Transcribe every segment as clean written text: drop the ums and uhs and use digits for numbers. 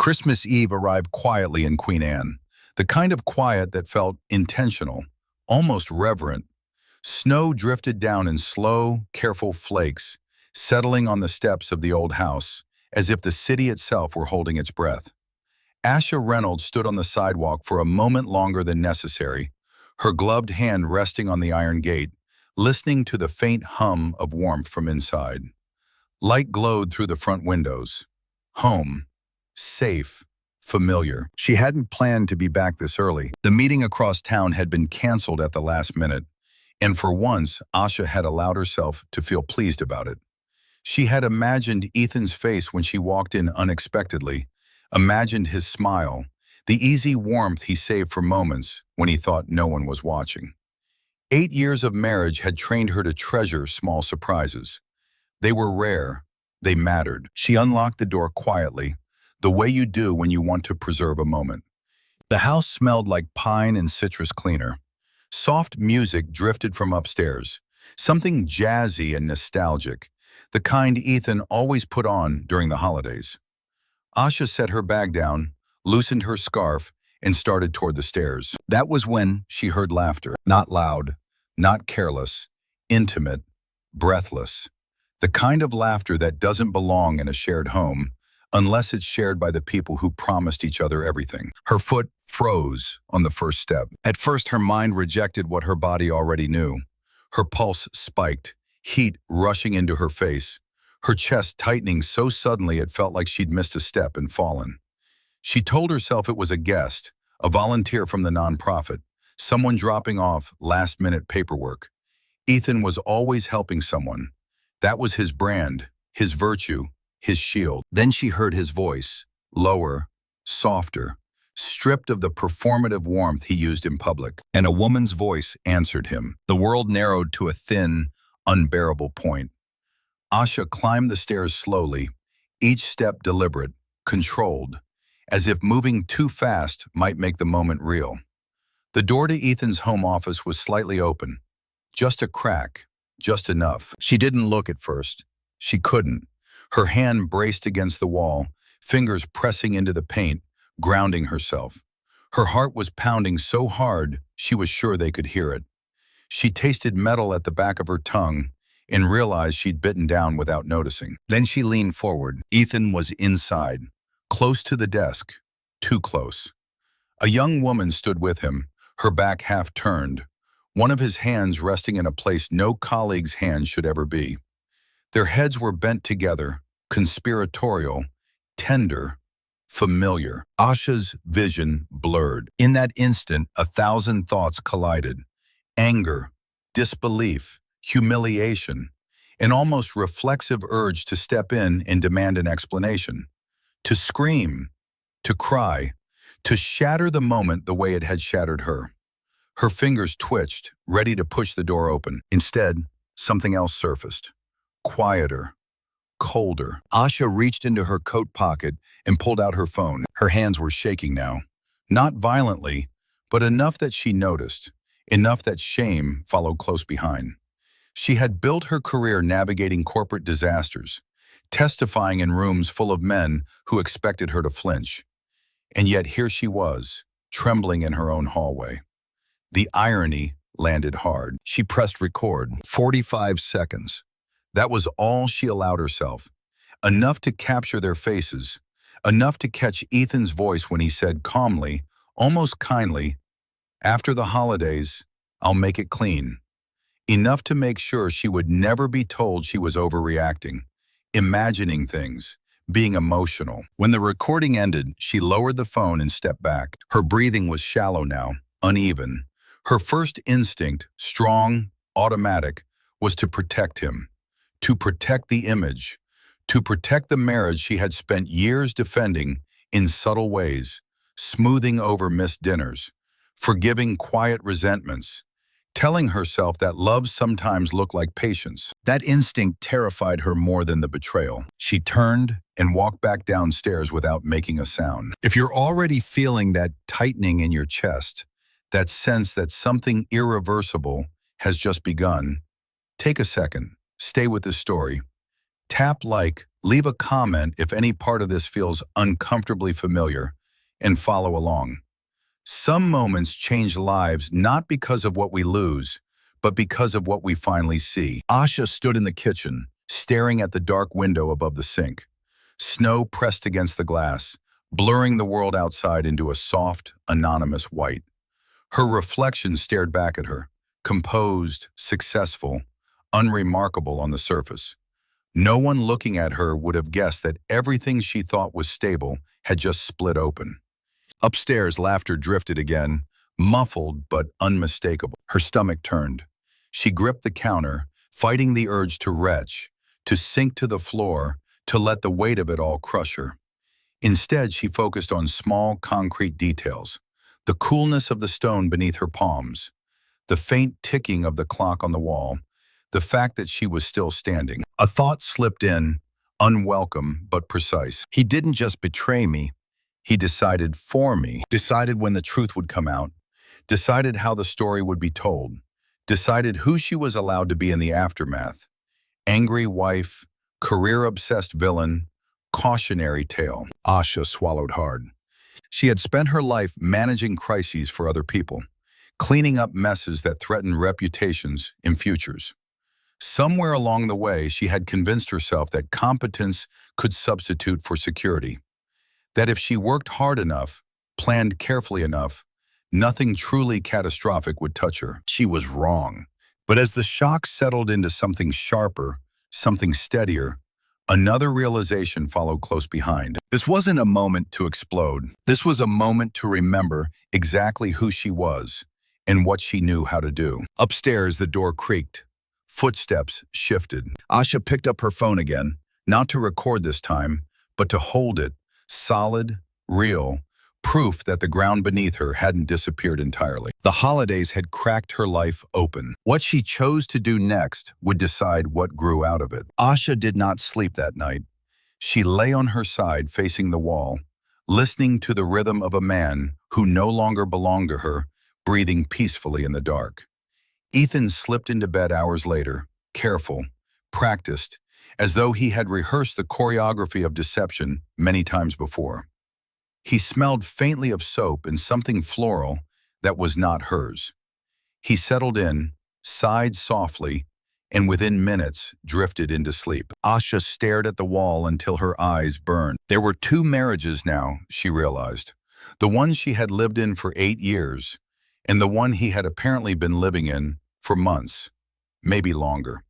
Christmas Eve arrived quietly in Queen Anne, the kind of quiet that felt intentional, almost reverent. Snow drifted down in slow, careful flakes, settling on the steps of the old house, as if the city itself were holding its breath. Asha Reynolds stood on the sidewalk for a moment longer than necessary, her gloved hand resting on the iron gate, listening to the faint hum of warmth from inside. Light glowed through the front windows. Home. Safe. Familiar. She hadn't planned to be back this early. The meeting across town had been canceled at the last minute, and for once, Asha had allowed herself to feel pleased about it. She had imagined Ethan's face when she walked in unexpectedly, imagined his smile, the easy warmth he saved for moments when he thought no one was watching. 8 years of marriage had trained her to treasure small surprises. They were rare. They mattered. She unlocked the door quietly, the way you do when you want to preserve a moment. The house smelled like pine and citrus cleaner. Soft music drifted from upstairs, something jazzy and nostalgic, the kind Ethan always put on during the holidays. Asha set her bag down, loosened her scarf, and started toward the stairs. That was when she heard laughter. Not loud, not careless, intimate, breathless. The kind of laughter that doesn't belong in a shared home, unless it's shared by the people who promised each other everything. Her foot froze on the first step. At first, her mind rejected what her body already knew. Her pulse spiked, heat rushing into her face, her chest tightening so suddenly it felt like she'd missed a step and fallen. She told herself it was a guest, a volunteer from the nonprofit, someone dropping off last-minute paperwork. Ethan was always helping someone. That was his brand, his virtue, his shield. Then she heard his voice, lower, softer, stripped of the performative warmth he used in public, and a woman's voice answered him. The world narrowed to a thin, unbearable point. Asha climbed the stairs slowly, each step deliberate, controlled, as if moving too fast might make the moment real. The door to Ethan's home office was slightly open, just a crack, just enough. She didn't look at first. She couldn't. Her hand braced against the wall, fingers pressing into the paint, grounding herself. Her heart was pounding so hard she was sure they could hear it. She tasted metal at the back of her tongue and realized she'd bitten down without noticing. Then she leaned forward. Ethan was inside, close to the desk, too close. A young woman stood with him, her back half turned, one of his hands resting in a place no colleague's hand should ever be. Their heads were bent together, conspiratorial, tender, familiar. Asha's vision blurred. In that instant, 1,000 thoughts collided. Anger, disbelief, humiliation, an almost reflexive urge to step in and demand an explanation. To scream, to cry, to shatter the moment the way it had shattered her. Her fingers twitched, ready to push the door open. Instead, something else surfaced. Quieter, colder. Asha reached into her coat pocket and pulled out her phone. Her hands were shaking now. Not violently, but enough that she noticed, enough that shame followed close behind. She had built her career navigating corporate disasters, testifying in rooms full of men who expected her to flinch. And yet here she was, trembling in her own hallway. The irony landed hard. She pressed record. 45 seconds. That was all she allowed herself. Enough to capture their faces, enough to catch Ethan's voice when he said calmly, almost kindly, "After the holidays, I'll make it clean." Enough to make sure she would never be told she was overreacting, imagining things, being emotional. When the recording ended, she lowered the phone and stepped back. Her breathing was shallow now, uneven. Her first instinct, strong, automatic, was to protect him, to protect the image, to protect the marriage she had spent years defending in subtle ways, smoothing over missed dinners, forgiving quiet resentments, telling herself that love sometimes looked like patience. That instinct terrified her more than the betrayal. She turned and walked back downstairs without making a sound. If you're already feeling that tightening in your chest, that sense that something irreversible has just begun, take a second, stay with this story. Tap like, Leave a comment if any part of this feels uncomfortably familiar, and follow along. Some moments change lives not because of what we lose, but because of what we finally see. Asha stood in the kitchen, staring at the dark window above the sink. Snow pressed against the glass, blurring the world outside into a soft, anonymous white. Her reflection stared back at her, composed, successful, unremarkable on the surface. No one looking at her would have guessed that everything she thought was stable had just split open. Upstairs, laughter drifted again, muffled but unmistakable. Her stomach turned. She gripped the counter, fighting the urge to retch, to sink to the floor, to let the weight of it all crush her. Instead, she focused on small, concrete details. The coolness of the stone beneath her palms, the faint ticking of the clock on the wall, the fact that she was still standing. A thought slipped in, unwelcome but precise. He didn't just betray me, he decided for me, decided when the truth would come out, decided how the story would be told, decided who she was allowed to be in the aftermath. Angry wife, career-obsessed villain, cautionary tale. Asha swallowed hard. She had spent her life managing crises for other people, cleaning up messes that threatened reputations and futures. Somewhere along the way, she had convinced herself that competence could substitute for security, that if she worked hard enough, planned carefully enough, nothing truly catastrophic would touch her. She was wrong. But as the shock settled into something sharper, something steadier, another realization followed close behind. This wasn't a moment to explode. This was a moment to remember exactly who she was and what she knew how to do. Upstairs, the door creaked. Footsteps shifted. Asha picked up her phone again, not to record this time, but to hold it, solid, real, proof that the ground beneath her hadn't disappeared entirely. The holidays had cracked her life open. What she chose to do next would decide what grew out of it. Asha did not sleep that night. She lay on her side facing the wall, listening to the rhythm of a man who no longer belonged to her, breathing peacefully in the dark. Ethan slipped into bed hours later, careful, practiced, as though he had rehearsed the choreography of deception many times before. He smelled faintly of soap and something floral that was not hers. He settled in, sighed softly, and within minutes drifted into sleep. Asha stared at the wall until her eyes burned. There were 2 marriages now, she realized. The one she had lived in for 8 years, and the one he had apparently been living in for months, maybe longer.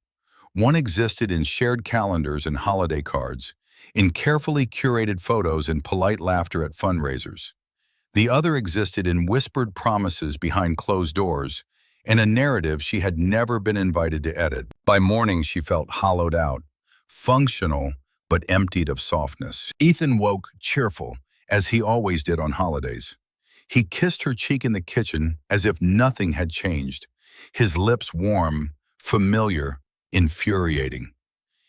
One existed in shared calendars and holiday cards, in carefully curated photos and polite laughter at fundraisers. The other existed in whispered promises behind closed doors and a narrative she had never been invited to edit. By morning, she felt hollowed out, functional but emptied of softness. Ethan woke cheerful, as he always did on holidays. He kissed her cheek in the kitchen as if nothing had changed, his lips warm, familiar, infuriating.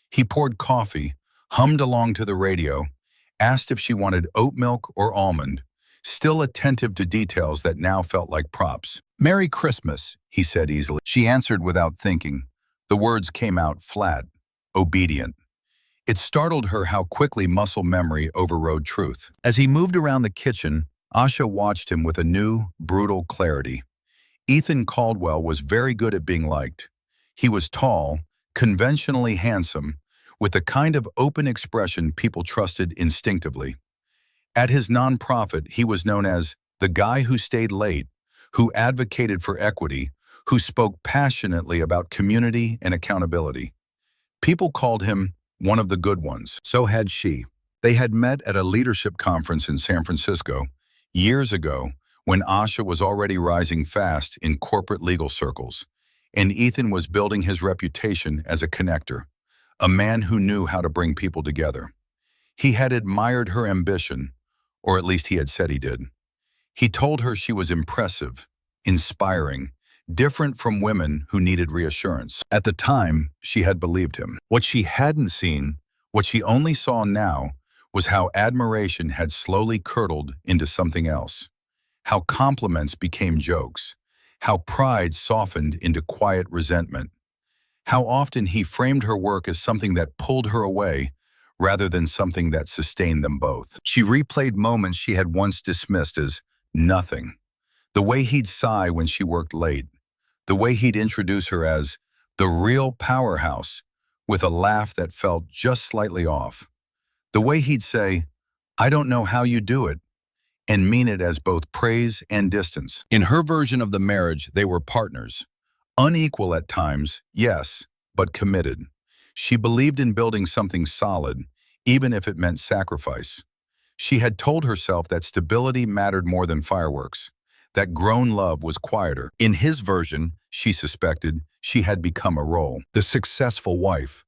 He poured coffee, hummed along to the radio, asked if she wanted oat milk or almond, still attentive to details that now felt like props. "Merry Christmas," he said easily. She answered without thinking. The words came out flat, obedient. It startled her how quickly muscle memory overrode truth. As he moved around the kitchen, Asha watched him with a new, brutal clarity. Ethan Caldwell was very good at being liked. He was tall, conventionally handsome, with the kind of open expression people trusted instinctively. At his nonprofit, he was known as the guy who stayed late, who advocated for equity, who spoke passionately about community and accountability. People called him one of the good ones. So had she. They had met at a leadership conference in San Francisco years ago when Asha was already rising fast in corporate legal circles, and Ethan was building his reputation as a connector, a man who knew how to bring people together. He had admired her ambition, or at least he had said he did. He told her she was impressive, inspiring, different from women who needed reassurance. At the time, she had believed him. What she hadn't seen, what she only saw now, was how admiration had slowly curdled into something else, how compliments became jokes, how pride softened into quiet resentment, how often he framed her work as something that pulled her away rather than something that sustained them both. She replayed moments she had once dismissed as nothing. The way he'd sigh when she worked late. The way he'd introduce her as the real powerhouse with a laugh that felt just slightly off. The way he'd say, "I don't know how you do it," and mean it as both praise and distance. In her version of the marriage, they were partners. Unequal at times, yes, but committed. She believed in building something solid, even if it meant sacrifice. She had told herself that stability mattered more than fireworks, that grown love was quieter. In his version, she suspected, she had become a role. The successful wife,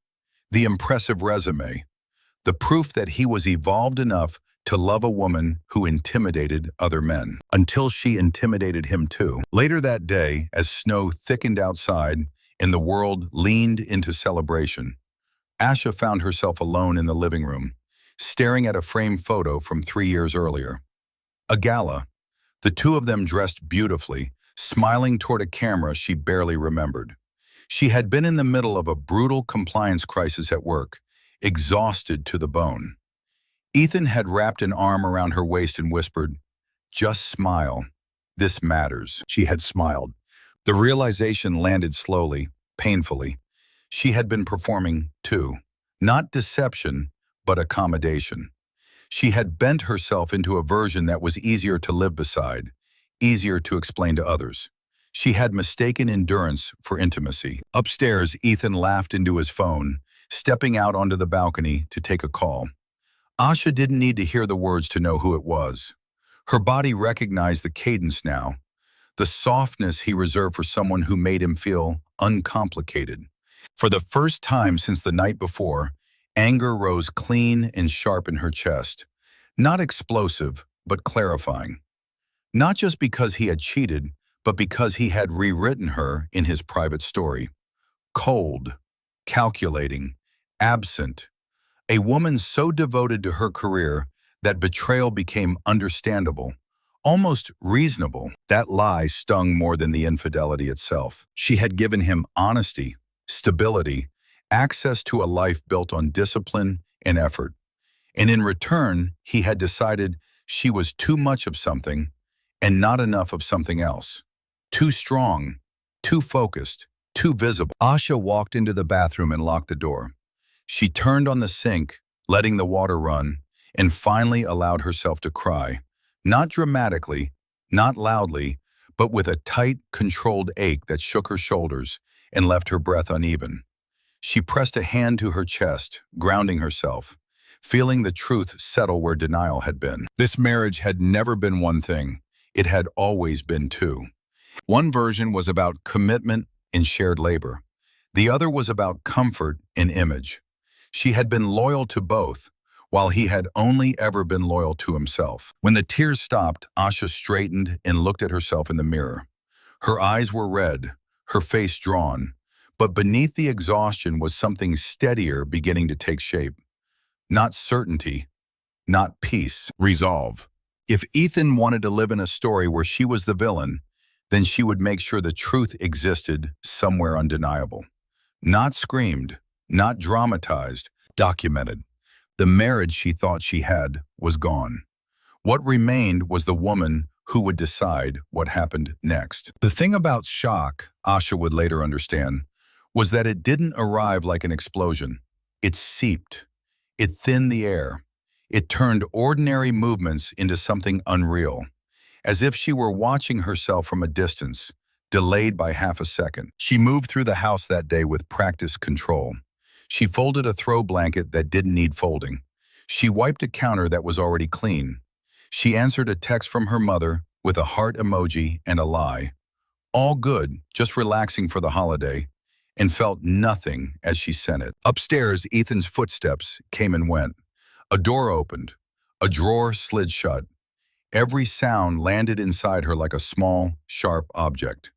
the impressive resume, the proof that he was evolved enough to love a woman who intimidated other men, until she intimidated him too. Later that day, as snow thickened outside and the world leaned into celebration, Asha found herself alone in the living room, staring at a framed photo from 3 years earlier. A gala, the two of them dressed beautifully, smiling toward a camera she barely remembered. She had been in the middle of a brutal compliance crisis at work, exhausted to the bone. Ethan had wrapped an arm around her waist and whispered, "Just smile. This matters." She had smiled. The realization landed slowly, painfully. She had been performing, too. Not deception, but accommodation. She had bent herself into a version that was easier to live beside, easier to explain to others. She had mistaken endurance for intimacy. Upstairs, Ethan laughed into his phone, stepping out onto the balcony to take a call. Asha didn't need to hear the words to know who it was. Her body recognized the cadence now, the softness he reserved for someone who made him feel uncomplicated. For the first time since the night before, anger rose clean and sharp in her chest. Not explosive, but clarifying. Not just because he had cheated, but because he had rewritten her in his private story. Cold, calculating, absent. A woman so devoted to her career that betrayal became understandable, almost reasonable. That lie stung more than the infidelity itself. She had given him honesty, stability, access to a life built on discipline and effort. And in return, he had decided she was too much of something and not enough of something else. Too strong, too focused, too visible. Asha walked into the bathroom and locked the door. She turned on the sink, letting the water run, and finally allowed herself to cry. Not dramatically, not loudly, but with a tight, controlled ache that shook her shoulders and left her breath uneven. She pressed a hand to her chest, grounding herself, feeling the truth settle where denial had been. This marriage had never been one thing. It had always been two. One version was about commitment and shared labor. The other was about comfort and image. She had been loyal to both, while he had only ever been loyal to himself. When the tears stopped, Asha straightened and looked at herself in the mirror. Her eyes were red, her face drawn, but beneath the exhaustion was something steadier beginning to take shape. Not certainty, not peace, resolve. If Ethan wanted to live in a story where she was the villain, then she would make sure the truth existed somewhere undeniable. Not screamed, not dramatized, documented. The marriage she thought she had was gone. What remained was the woman who would decide what happened next. The thing about shock, Asha would later understand, was that it didn't arrive like an explosion. It seeped. It thinned the air. It turned ordinary movements into something unreal, as if she were watching herself from a distance, delayed by half a second. She moved through the house that day with practiced control. She folded a throw blanket that didn't need folding. She wiped a counter that was already clean. She answered a text from her mother with a heart emoji and a lie. All good, just relaxing for the holiday, and felt nothing as she sent it. Upstairs, Ethan's footsteps came and went. A door opened. A drawer slid shut. Every sound landed inside her like a small, sharp object.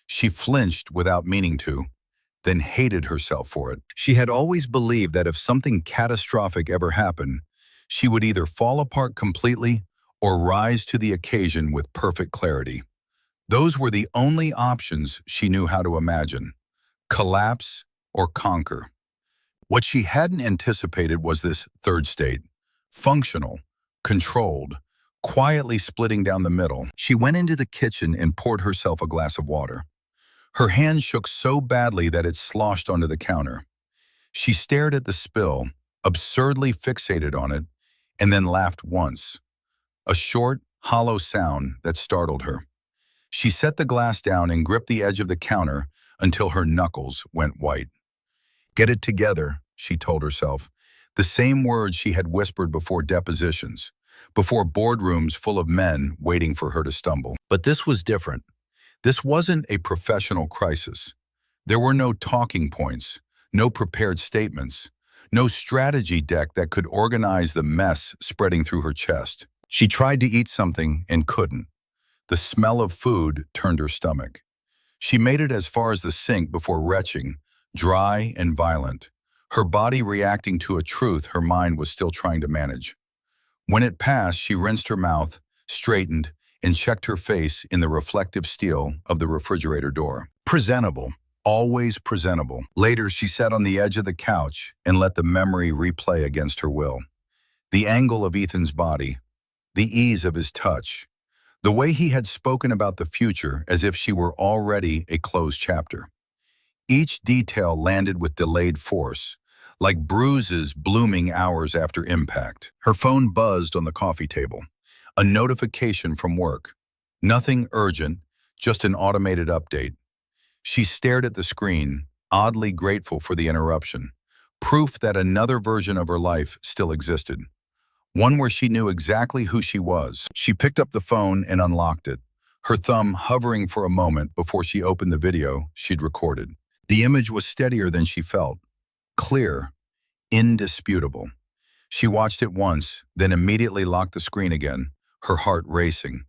She flinched without meaning to, then hated herself for it. She had always believed that if something catastrophic ever happened, she would either fall apart completely or rise to the occasion with perfect clarity. Those were the only options she knew how to imagine: collapse or conquer. What she hadn't anticipated was this third state, functional, controlled, quietly splitting down the middle. She went into the kitchen and poured herself a glass of water. Her hand shook so badly that it sloshed onto the counter. She stared at the spill, absurdly fixated on it, and then laughed once. A short, hollow sound that startled her. She set the glass down and gripped the edge of the counter until her knuckles went white. "Get it together," she told herself, the same words she had whispered before depositions, before boardrooms full of men waiting for her to stumble. But this was different. This wasn't a professional crisis. There were no talking points, no prepared statements, no strategy deck that could organize the mess spreading through her chest. She tried to eat something and couldn't. The smell of food turned her stomach. She made it as far as the sink before retching, dry and violent, her body reacting to a truth her mind was still trying to manage. When it passed, she rinsed her mouth, straightened, and checked her face in the reflective steel of the refrigerator door. Presentable, always presentable. Later, she sat on the edge of the couch and let the memory replay against her will. The angle of Ethan's body, the ease of his touch, the way he had spoken about the future as if she were already a closed chapter. Each detail landed with delayed force, like bruises blooming hours after impact. Her phone buzzed on the coffee table. A notification from work. Nothing urgent, just an automated update. She stared at the screen, oddly grateful for the interruption. Proof that another version of her life still existed. One where she knew exactly who she was. She picked up the phone and unlocked it, her thumb hovering for a moment before she opened the video she'd recorded. The image was steadier than she felt. Clear, indisputable. She watched it once, then immediately locked the screen again, her heart racing.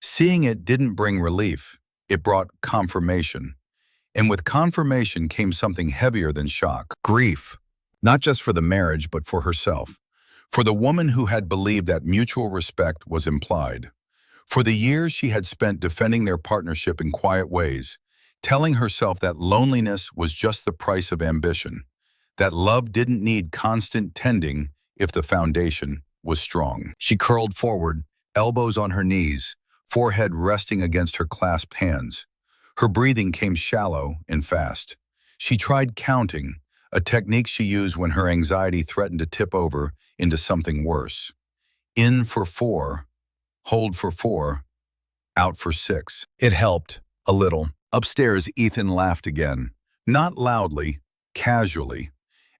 Seeing it didn't bring relief. It brought confirmation. And with confirmation came something heavier than shock. Grief. Not just for the marriage, but for herself. For the woman who had believed that mutual respect was implied. For the years she had spent defending their partnership in quiet ways, telling herself that loneliness was just the price of ambition, that love didn't need constant tending if the foundation was strong. She curled forward, elbows on her knees, forehead resting against her clasped hands. Her breathing came shallow and fast. She tried counting, a technique she used when her anxiety threatened to tip over into something worse. In for 4, hold for 4, out for 6. It helped, a little. Upstairs, Ethan laughed again, not loudly, casually,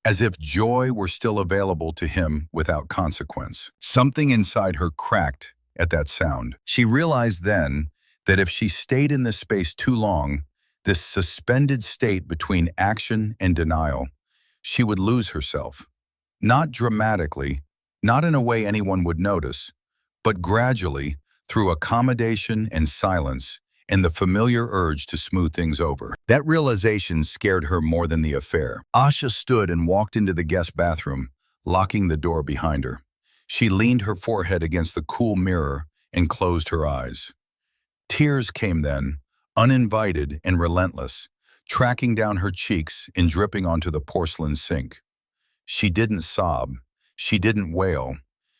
as if joy were still available to him without consequence. Something inside her cracked at that sound. She realized then that if she stayed in this space too long, this suspended state between action and denial, she would lose herself. Not dramatically, not in a way anyone would notice, but gradually, through accommodation and silence, and the familiar urge to smooth things over. That realization scared her more than the affair. Asha stood and walked into the guest bathroom, locking the door behind her. She leaned her forehead against the cool mirror and closed her eyes. Tears came then, uninvited and relentless, tracking down her cheeks and dripping onto the porcelain sink. She didn't sob. She didn't wail.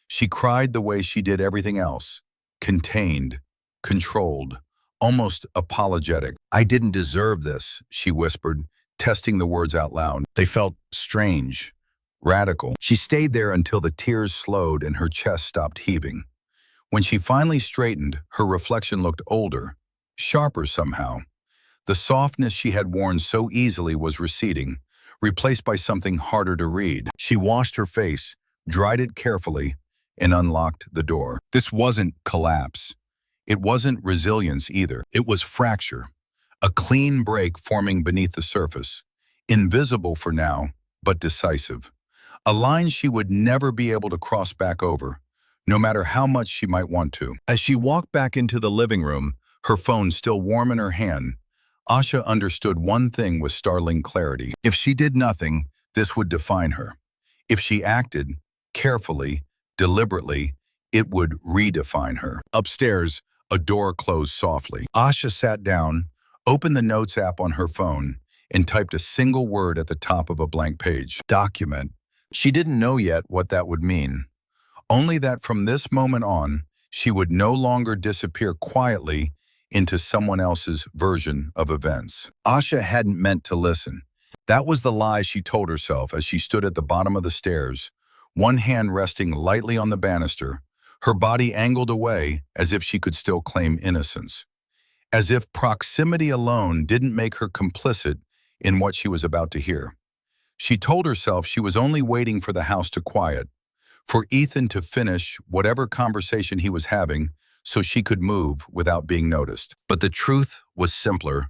She cried the way she did everything else, contained, controlled, almost apologetic. "I didn't deserve this," she whispered, testing the words out loud. They felt strange, radical. She stayed there until the tears slowed and her chest stopped heaving. When she finally straightened, her reflection looked older, sharper somehow. The softness she had worn so easily was receding, replaced by something harder to read. She washed her face, dried it carefully, and unlocked the door. This wasn't collapse. It wasn't resilience either. It was fracture, a clean break forming beneath the surface, invisible for now, but decisive. A line she would never be able to cross back over, no matter how much she might want to. As she walked back into the living room, her phone still warm in her hand, Asha understood one thing with startling clarity. If she did nothing, this would define her. If she acted, carefully, deliberately, it would redefine her. Upstairs, a door closed softly. Asha sat down, opened the notes app on her phone, and typed a single word at the top of a blank page. Document. She didn't know yet what that would mean. Only that from this moment on, she would no longer disappear quietly into someone else's version of events. Asha hadn't meant to listen. That was the lie she told herself as she stood at the bottom of the stairs, one hand resting lightly on the banister, her body angled away as if she could still claim innocence. As if proximity alone didn't make her complicit in what she was about to hear. She told herself she was only waiting for the house to quiet, for Ethan to finish whatever conversation he was having so she could move without being noticed. But the truth was simpler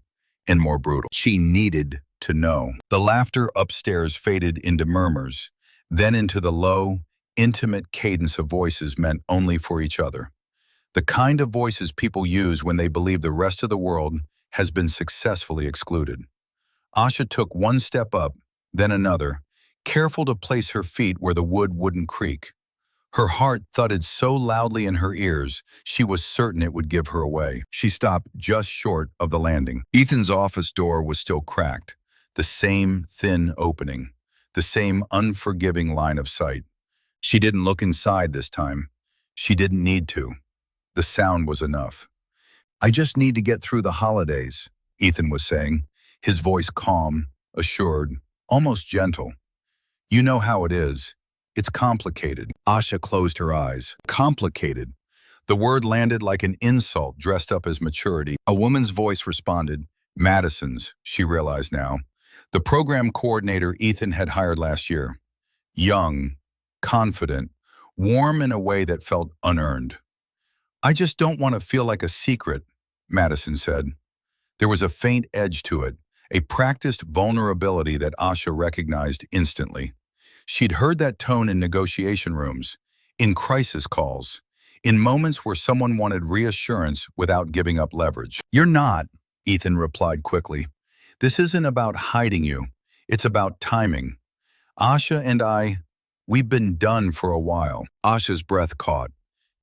and more brutal. She needed to know. The laughter upstairs faded into murmurs, then into the low, intimate cadence of voices meant only for each other. The kind of voices people use when they believe the rest of the world has been successfully excluded. Asha took one step up, then another, careful to place her feet where the wood wouldn't creak. Her heart thudded so loudly in her ears, she was certain it would give her away. She stopped just short of the landing. Ethan's office door was still cracked, the same thin opening, the same unforgiving line of sight. She didn't look inside this time. She didn't need to. The sound was enough. "I just need to get through the holidays," Ethan was saying, his voice calm, assured, almost gentle. "You know how it is. It's complicated." Asha closed her eyes. Complicated. The word landed like an insult dressed up as maturity. A woman's voice responded. Madison's, she realized now. The program coordinator Ethan had hired last year. Young, confident, warm in a way that felt unearned. "I just don't want to feel like a secret," Madison said. There was a faint edge to it, a practiced vulnerability that Asha recognized instantly. She'd heard that tone in negotiation rooms, in crisis calls, in moments where someone wanted reassurance without giving up leverage. "You're not," Ethan replied quickly. "This isn't about hiding you. It's about timing. Asha and we've been done for a while." Asha's breath caught.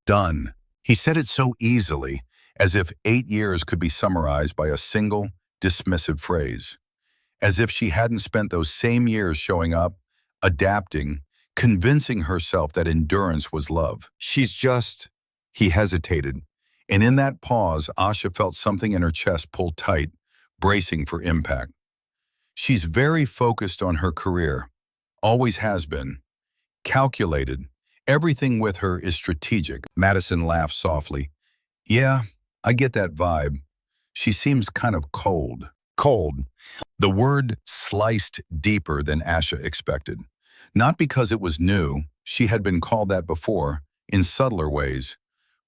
Done. He said it so easily, as if 8 years could be summarized by a single, dismissive phrase. As if she hadn't spent those same years showing up, adapting, convincing herself that endurance was love. He hesitated. And in that pause, Asha felt something in her chest pull tight, bracing for impact. "She's very focused on her career. Always has been. Calculated. Everything with her is strategic." Madison laughed softly. "Yeah, I get that vibe. She seems kind of cold." Cold. The word sliced deeper than Asha expected. Not because it was new, she had been called that before, in subtler ways,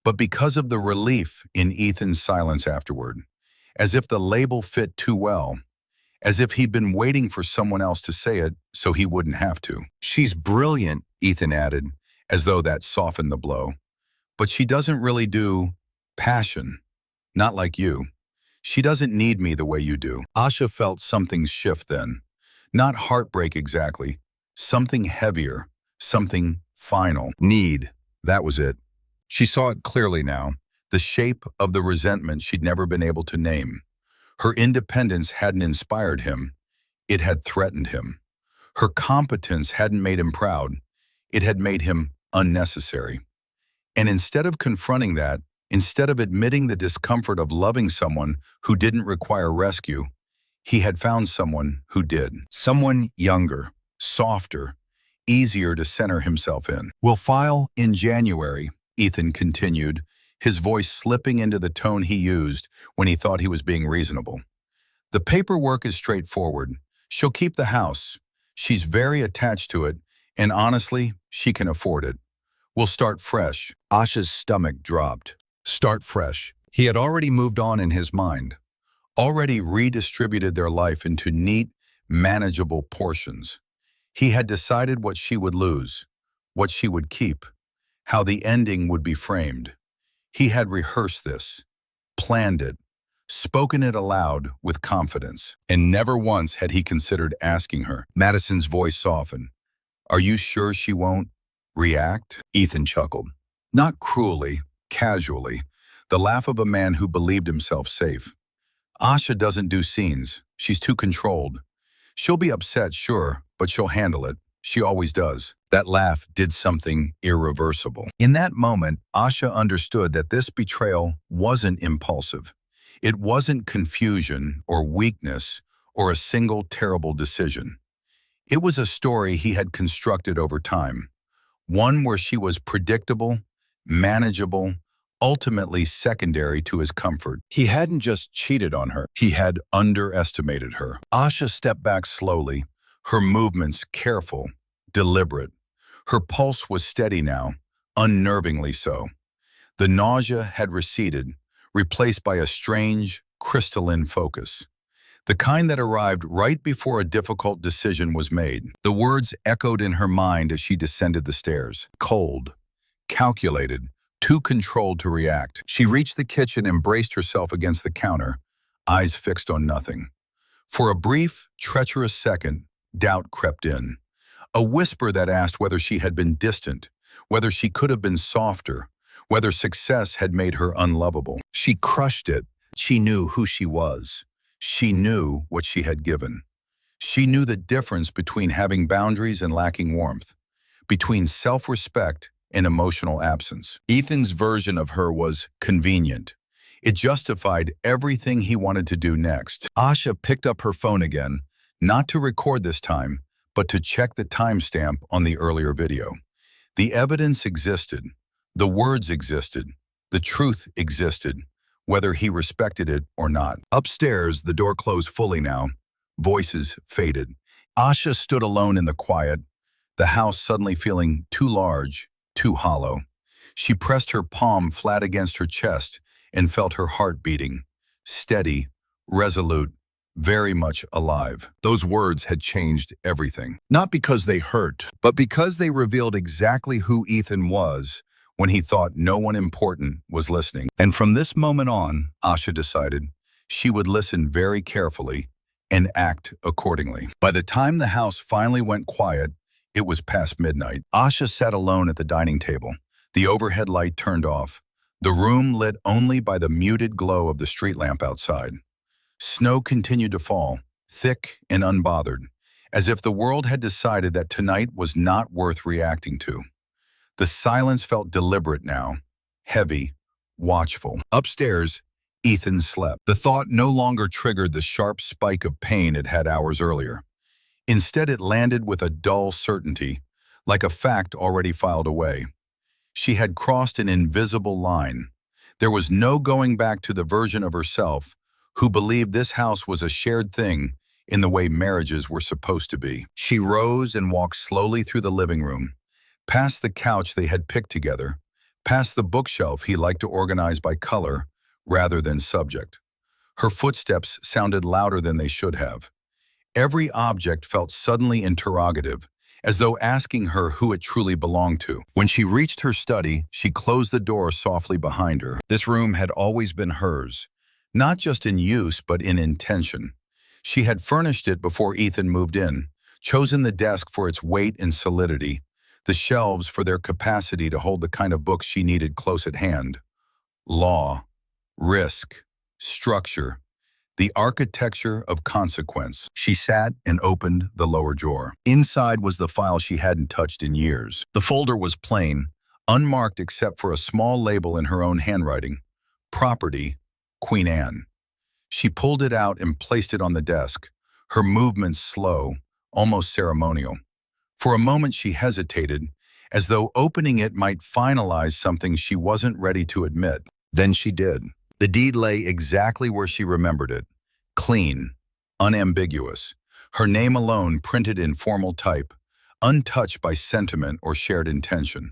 but because of the relief in Ethan's silence afterward, as if the label fit too well, as if he'd been waiting for someone else to say it so he wouldn't have to. "She's brilliant," Ethan added, as though that softened the blow. "But she doesn't really do passion. Not like you. She doesn't need me the way you do." Asha felt something shift then. Not heartbreak exactly. Something heavier. Something final. Need. That was it. She saw it clearly now. The shape of the resentment she'd never been able to name. Her independence hadn't inspired him. It had threatened him. Her competence hadn't made him proud. It had made him unnecessary. And instead of confronting that, instead of admitting the discomfort of loving someone who didn't require rescue, he had found someone who did. Someone younger, softer, easier to center himself in. "We'll file in January," Ethan continued, his voice slipping into the tone he used when he thought he was being reasonable. "The paperwork is straightforward. She'll keep the house. She's very attached to it, and honestly, she can afford it. We'll start fresh." Asha's stomach dropped. Start fresh. He had already moved on in his mind, already redistributed their life into neat, manageable portions. He had decided what she would lose, what she would keep, how the ending would be framed. He had rehearsed this, planned it, spoken it aloud with confidence, and never once had he considered asking her. Madison's voice softened. "Are you sure she won't react?" Ethan chuckled. Not cruelly, casually, the laugh of a man who believed himself safe. Asha doesn't do scenes. She's too controlled. She'll be upset, sure, but she'll handle it. She always does. That laugh did something irreversible. In that moment, Asha understood that this betrayal wasn't impulsive. It wasn't confusion or weakness or a single terrible decision. It was a story he had constructed over time, one where she was predictable, manageable, ultimately secondary to his comfort. He hadn't just cheated on her, he had underestimated her. Asha stepped back slowly, her movements careful, deliberate. Her pulse was steady now, unnervingly so. The nausea had receded, replaced by a strange, crystalline focus. The kind that arrived right before a difficult decision was made. The words echoed in her mind as she descended the stairs. Cold, calculated, too controlled to react. She reached the kitchen and braced herself against the counter, eyes fixed on nothing. For a brief, treacherous second, doubt crept in. A whisper that asked whether she had been distant, whether she could have been softer, whether success had made her unlovable. She crushed it. She knew who she was. She knew what she had given. She knew the difference between having boundaries and lacking warmth, between self-respect and emotional absence. Ethan's version of her was convenient. It justified everything he wanted to do next. Asha picked up her phone again, not to record this time, but to check the timestamp on the earlier video. The evidence existed. The words existed. The truth existed, whether he respected it or not. Upstairs, the door closed fully now. Voices faded. Asha stood alone in the quiet, the house suddenly feeling too large, too hollow. She pressed her palm flat against her chest and felt her heart beating, steady, resolute, very much alive. Those words had changed everything. Not because they hurt, but because they revealed exactly who Ethan was when he thought no one important was listening. And from this moment on, Asha decided, she would listen very carefully and act accordingly. By the time the house finally went quiet, it was past midnight. Asha sat alone at the dining table, the overhead light turned off, the room lit only by the muted glow of the street lamp outside. Snow continued to fall, thick and unbothered, as if the world had decided that tonight was not worth reacting to. The silence felt deliberate now, heavy, watchful. Upstairs, Ethan slept. The thought no longer triggered the sharp spike of pain it had hours earlier. Instead, it landed with a dull certainty, like a fact already filed away. She had crossed an invisible line. There was no going back to the version of herself who believed this house was a shared thing in the way marriages were supposed to be. She rose and walked slowly through the living room, past the couch they had picked together, past the bookshelf he liked to organize by color rather than subject. Her footsteps sounded louder than they should have. Every object felt suddenly interrogative, as though asking her who it truly belonged to. When she reached her study, she closed the door softly behind her. This room had always been hers, not just in use, but in intention. She had furnished it before Ethan moved in, chosen the desk for its weight and solidity, the shelves for their capacity to hold the kind of books she needed close at hand. Law, risk, structure, the architecture of consequence. She sat and opened the lower drawer. Inside was the file she hadn't touched in years. The folder was plain, unmarked except for a small label in her own handwriting. Property, Queen Anne. She pulled it out and placed it on the desk, her movements slow, almost ceremonial. For a moment she hesitated, as though opening it might finalize something she wasn't ready to admit. Then she did. The deed lay exactly where she remembered it. Clean, unambiguous. Her name alone printed in formal type, untouched by sentiment or shared intention.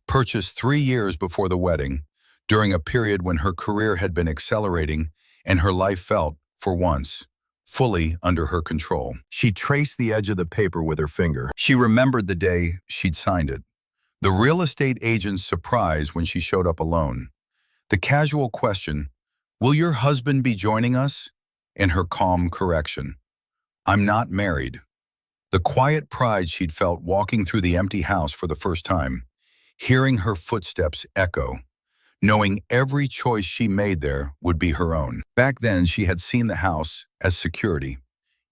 Purchased 3 years before the wedding, during a period when her career had been accelerating and her life felt, for once, fully under her control. She traced the edge of the paper with her finger. She remembered the day she'd signed it. The real estate agent's surprise when she showed up alone. The casual question, "Will your husband be joining us?" And her calm correction, "I'm not married." The quiet pride she'd felt walking through the empty house for the first time, hearing her footsteps echo. knowing every choice she made there would be her own. Back then, she had seen the house as security,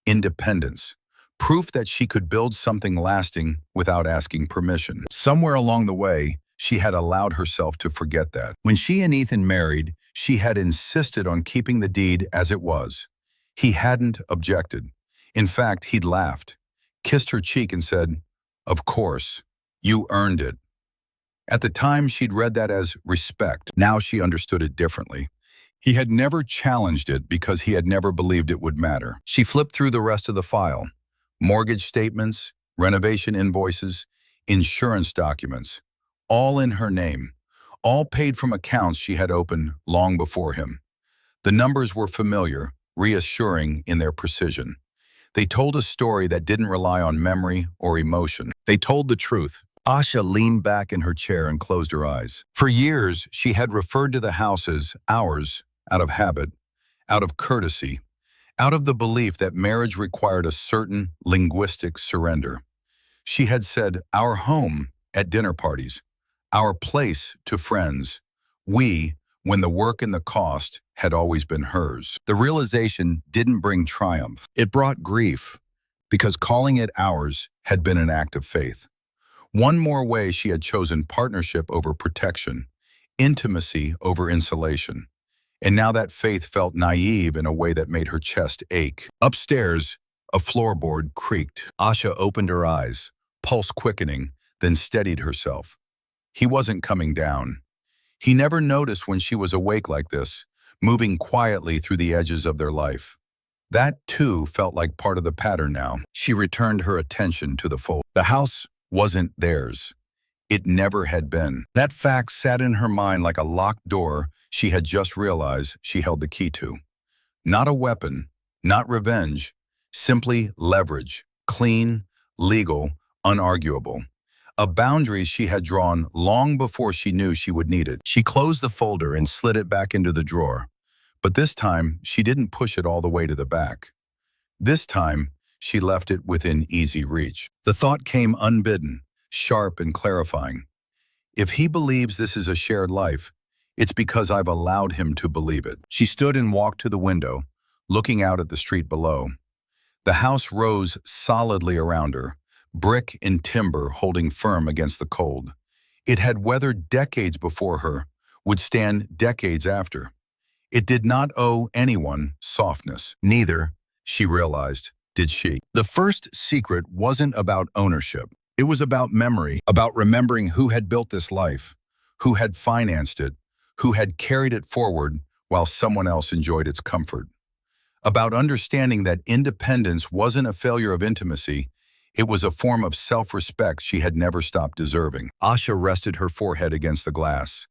independence, proof that she could build something lasting without asking permission. Somewhere along the way, she had allowed herself to forget that. When she and Ethan married, she had insisted on keeping the deed as it was. He hadn't objected. In fact, he'd laughed, kissed her cheek and said, "Of course, you earned it." At the time, she'd read that as respect. Now she understood it differently. He had never challenged it because he had never believed it would matter. She flipped through the rest of the file. Mortgage statements, renovation invoices, insurance documents, all in her name, all paid from accounts she had opened long before him. The numbers were familiar, reassuring in their precision. They told a story that didn't rely on memory or emotion. They told the truth. Asha leaned back in her chair and closed her eyes. For years, she had referred to the house as ours, out of habit, out of courtesy, out of the belief that marriage required a certain linguistic surrender. She had said, "our home" at dinner parties, "our place" to friends, "we," when the work and the cost had always been hers. The realization didn't bring triumph. It brought grief, because calling it ours had been an act of faith. One more way she had chosen partnership over protection, intimacy over insulation. And now that faith felt naive in a way that made her chest ache. Upstairs, a floorboard creaked. Asha opened her eyes, pulse quickening, then steadied herself. He wasn't coming down. He never noticed when she was awake like this, moving quietly through the edges of their life. That, too, felt like part of the pattern now. She returned her attention to the fold. The house wasn't theirs. It never had been. That fact sat in her mind like a locked door she had just realized she held the key to. Not a weapon, not revenge, simply leverage, clean, legal, unarguable. A boundary she had drawn long before she knew she would need it. She closed the folder and slid it back into the drawer. But this time, she didn't push it all the way to the back. This time, she left it within easy reach. The thought came unbidden, sharp and clarifying. If he believes this is a shared life, it's because I've allowed him to believe it. She stood and walked to the window, looking out at the street below. The house rose solidly around her, brick and timber holding firm against the cold. It had weathered decades before her, would stand decades after. It did not owe anyone softness. Neither, she realized, did she. The first secret wasn't about ownership. It was about memory, about remembering who had built this life, who had financed it, who had carried it forward while someone else enjoyed its comfort. About understanding that independence wasn't a failure of intimacy, it was a form of self-respect she had never stopped deserving. Asha rested her forehead against the glass,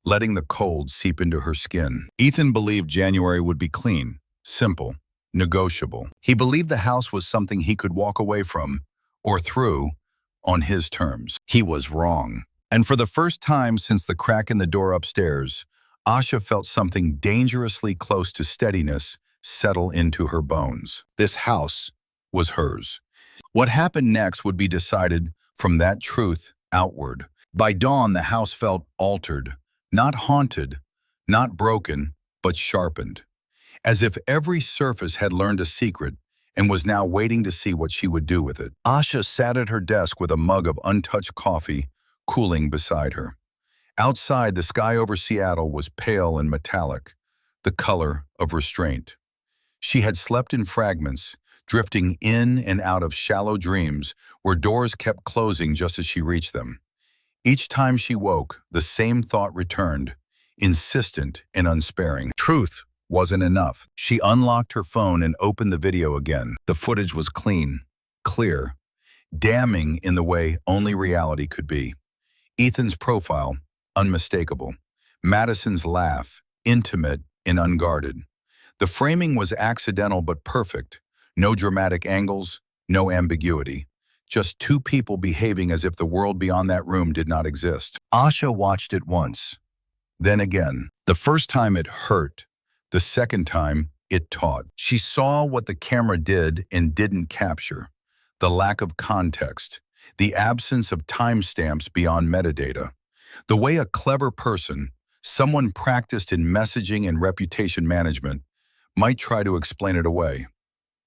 letting the cold seep into her skin. Ethan believed January would be clean, simple, negotiable. He believed the house was something he could walk away from, or through, on his terms. He was wrong. And for the first time since the crack in the door upstairs, Asha felt something dangerously close to steadiness settle into her bones. This house was hers. What happened next would be decided from that truth outward. By dawn, the house felt altered, not haunted, not broken, but sharpened. As if every surface had learned a secret and was now waiting to see what she would do with it. Asha sat at her desk with a mug of untouched coffee cooling beside her. Outside, the sky over Seattle was pale and metallic, the color of restraint. She had slept in fragments, drifting in and out of shallow dreams where doors kept closing just as she reached them. Each time she woke, the same thought returned, insistent and unsparing. Truth wasn't enough. She unlocked her phone and opened the video again. The footage was clean, clear, damning in the way only reality could be. Ethan's profile, unmistakable. Madison's laugh, intimate and unguarded. The framing was accidental but perfect. No dramatic angles, no ambiguity. Just two people behaving as if the world beyond that room did not exist. Asha watched it once, then again. The first time it hurt. The second time, it taught. She saw what the camera did and didn't capture. The lack of context, the absence of timestamps beyond metadata. The way a clever person, Someone practiced in messaging and reputation management might try to explain it away.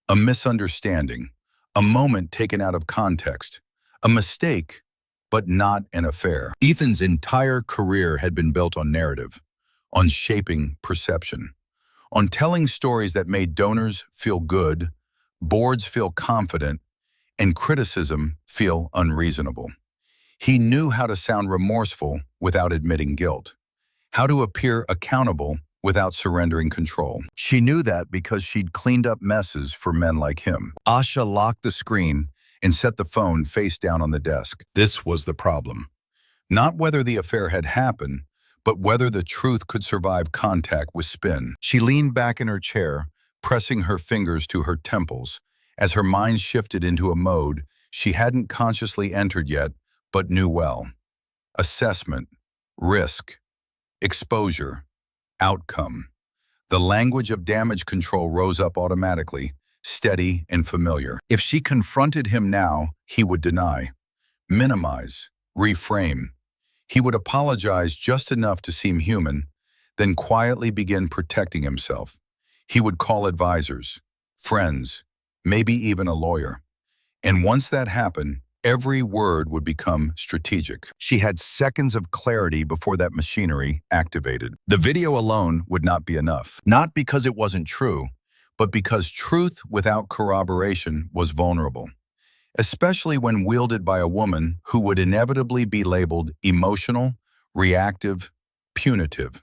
A misunderstanding, a moment taken out of context, a mistake, but not an affair. Ethan's entire career had been built on narrative, on shaping perception, on telling stories that made donors feel good, boards feel confident, and criticism feel unreasonable. He knew how to sound remorseful without admitting guilt, how to appear accountable without surrendering control. She knew that because she'd cleaned up messes for men like him. Asha locked the screen and set the phone face down on the desk. This was the problem. Not whether the affair had happened, but whether the truth could survive contact with spin. She leaned back in her chair, pressing her fingers to her temples, as her mind shifted into a mode she hadn't consciously entered yet, but knew well. Assessment, risk, exposure, outcome. The language of damage control rose up automatically, steady and familiar. If she confronted him now, he would deny, minimize, reframe. He would apologize just enough to seem human, then quietly begin protecting himself. He would call advisors, friends, maybe even a lawyer. And once that happened, every word would become strategic. She had seconds of clarity before that machinery activated. The video alone would not be enough. Not because it wasn't true, but because truth without corroboration was vulnerable, especially when wielded by a woman who would inevitably be labeled emotional, reactive, punitive,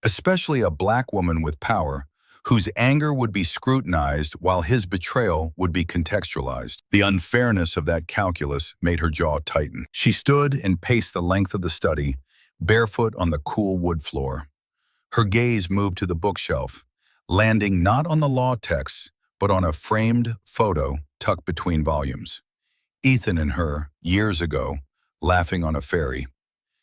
especially a Black woman with power whose anger would be scrutinized while his betrayal would be contextualized. The unfairness of that calculus made her jaw tighten. She stood and paced the length of the study, barefoot on the cool wood floor. Her gaze moved to the bookshelf, landing not on the law texts, but on a framed photo tucked between volumes. Ethan and her, years ago, laughing on a ferry.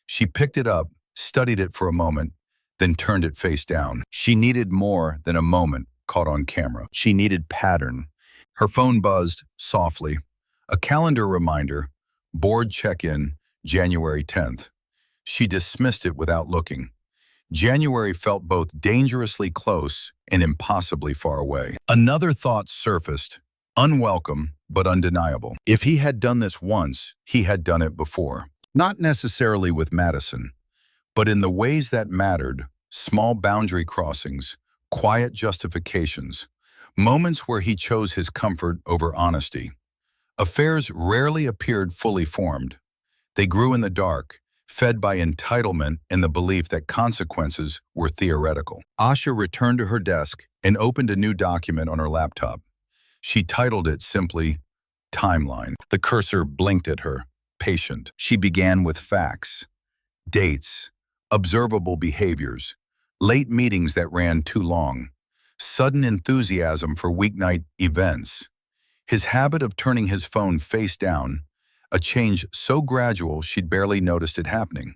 She picked it up, studied it for a moment, then turned it face down. She needed more than a moment caught on camera. She needed pattern. Her phone buzzed softly. A calendar reminder, board check-in, January 10th. She dismissed it without looking. January felt both dangerously close and impossibly far away. Another thought surfaced, unwelcome but undeniable. If he had done this once, he had done it before. Not necessarily with Madison, but in the ways that mattered, small boundary crossings, quiet justifications, moments where he chose his comfort over honesty. Affairs rarely appeared fully formed. They grew in the dark, fed by entitlement and the belief that consequences were theoretical. Asha returned to her desk and opened a new document on her laptop. She titled it simply, Timeline. The cursor blinked at her, patient. She began with facts, dates, observable behaviors, late meetings that ran too long, sudden enthusiasm for weeknight events. His habit of turning his phone face down, a change so gradual she'd barely noticed it happening.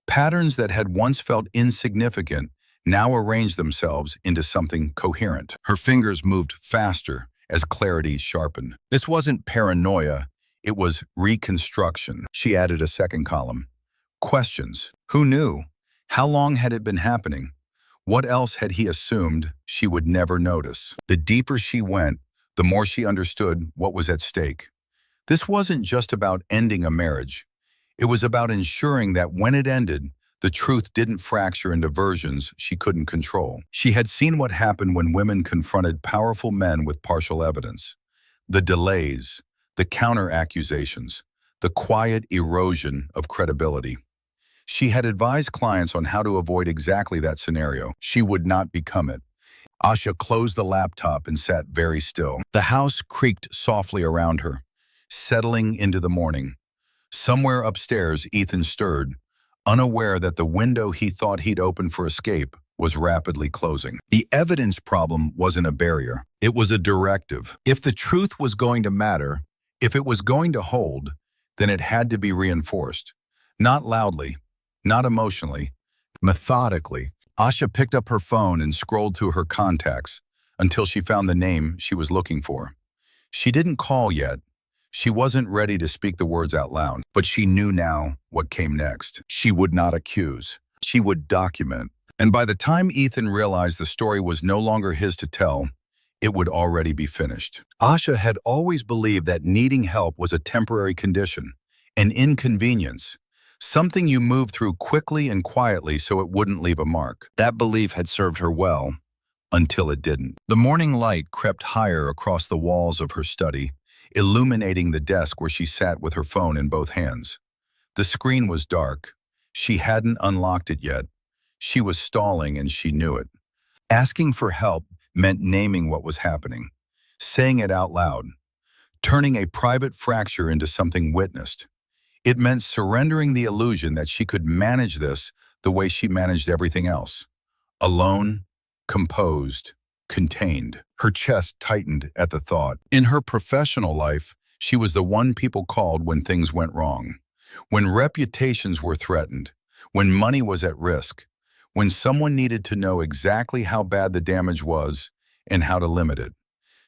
Patterns that had once felt insignificant now arranged themselves into something coherent. Her fingers moved faster as clarity sharpened. This wasn't paranoia, it was reconstruction. She added a second column. Questions. Who knew? How long had it been happening? What else had he assumed she would never notice? The deeper she went, the more she understood what was at stake. This wasn't just about ending a marriage. It was about ensuring that when it ended, the truth didn't fracture into versions she couldn't control. She had seen what happened when women confronted powerful men with partial evidence. The delays, the counter-accusations, the quiet erosion of credibility. She had advised clients on how to avoid exactly that scenario. She would not become it. Asha closed the laptop and sat very still. The house creaked softly around her, settling into the morning. Somewhere upstairs, Ethan stirred, unaware that the window he thought he'd opened for escape was rapidly closing. The evidence problem wasn't a barrier. It was a directive. If the truth was going to matter, if it was going to hold, then it had to be reinforced. Not loudly, not emotionally, methodically. Asha picked up her phone and scrolled through her contacts until she found the name she was looking for. She didn't call yet. She wasn't ready to speak the words out loud, but she knew now what came next. She would not accuse. She would document. And by the time Ethan realized the story was no longer his to tell, it would already be finished. Asha had always believed that needing help was a temporary condition, an inconvenience, something you moved through quickly and quietly so it wouldn't leave a mark. That belief had served her well, until it didn't. The morning light crept higher across the walls of her study, illuminating the desk where she sat with her phone in both hands. The screen was dark. She hadn't unlocked it yet. She was stalling and she knew it. Asking for help meant naming what was happening, saying it out loud, turning a private fracture into something witnessed. It meant surrendering the illusion that she could manage this the way she managed everything else. Alone, composed, contained. Her chest tightened at the thought. In her professional life, she was the one people called when things went wrong, when reputations were threatened, when money was at risk, when someone needed to know exactly how bad the damage was and how to limit it.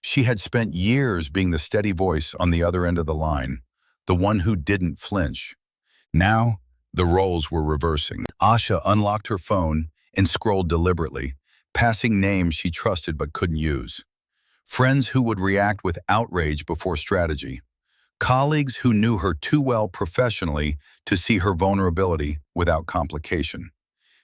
She had spent years being the steady voice on the other end of the line, the one who didn't flinch. Now, the roles were reversing. Asha unlocked her phone and scrolled deliberately, passing names she trusted but couldn't use. Friends who would react with outrage before strategy. Colleagues who knew her too well professionally to see her vulnerability without complication.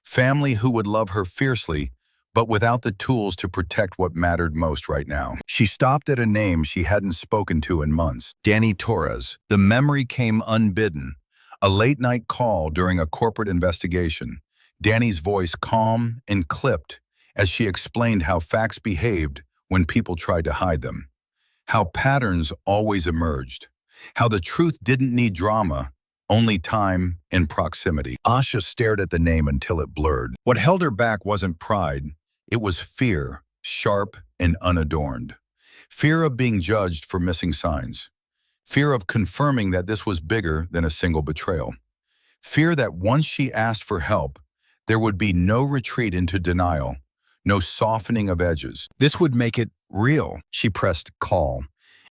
Family who would love her fiercely, but without the tools to protect what mattered most right now. She stopped at a name she hadn't spoken to in months. Danny Torres. The memory came unbidden. A late-night call during a corporate investigation. Danny's voice calm and clipped as she explained how facts behaved when people tried to hide them. How patterns always emerged. How the truth didn't need drama, only time and proximity. Asha stared at the name until it blurred. What held her back wasn't pride. It was fear, sharp and unadorned. Fear of being judged for missing signs. Fear of confirming that this was bigger than a single betrayal. Fear that once she asked for help, there would be no retreat into denial, no softening of edges. This would make it real. She pressed call.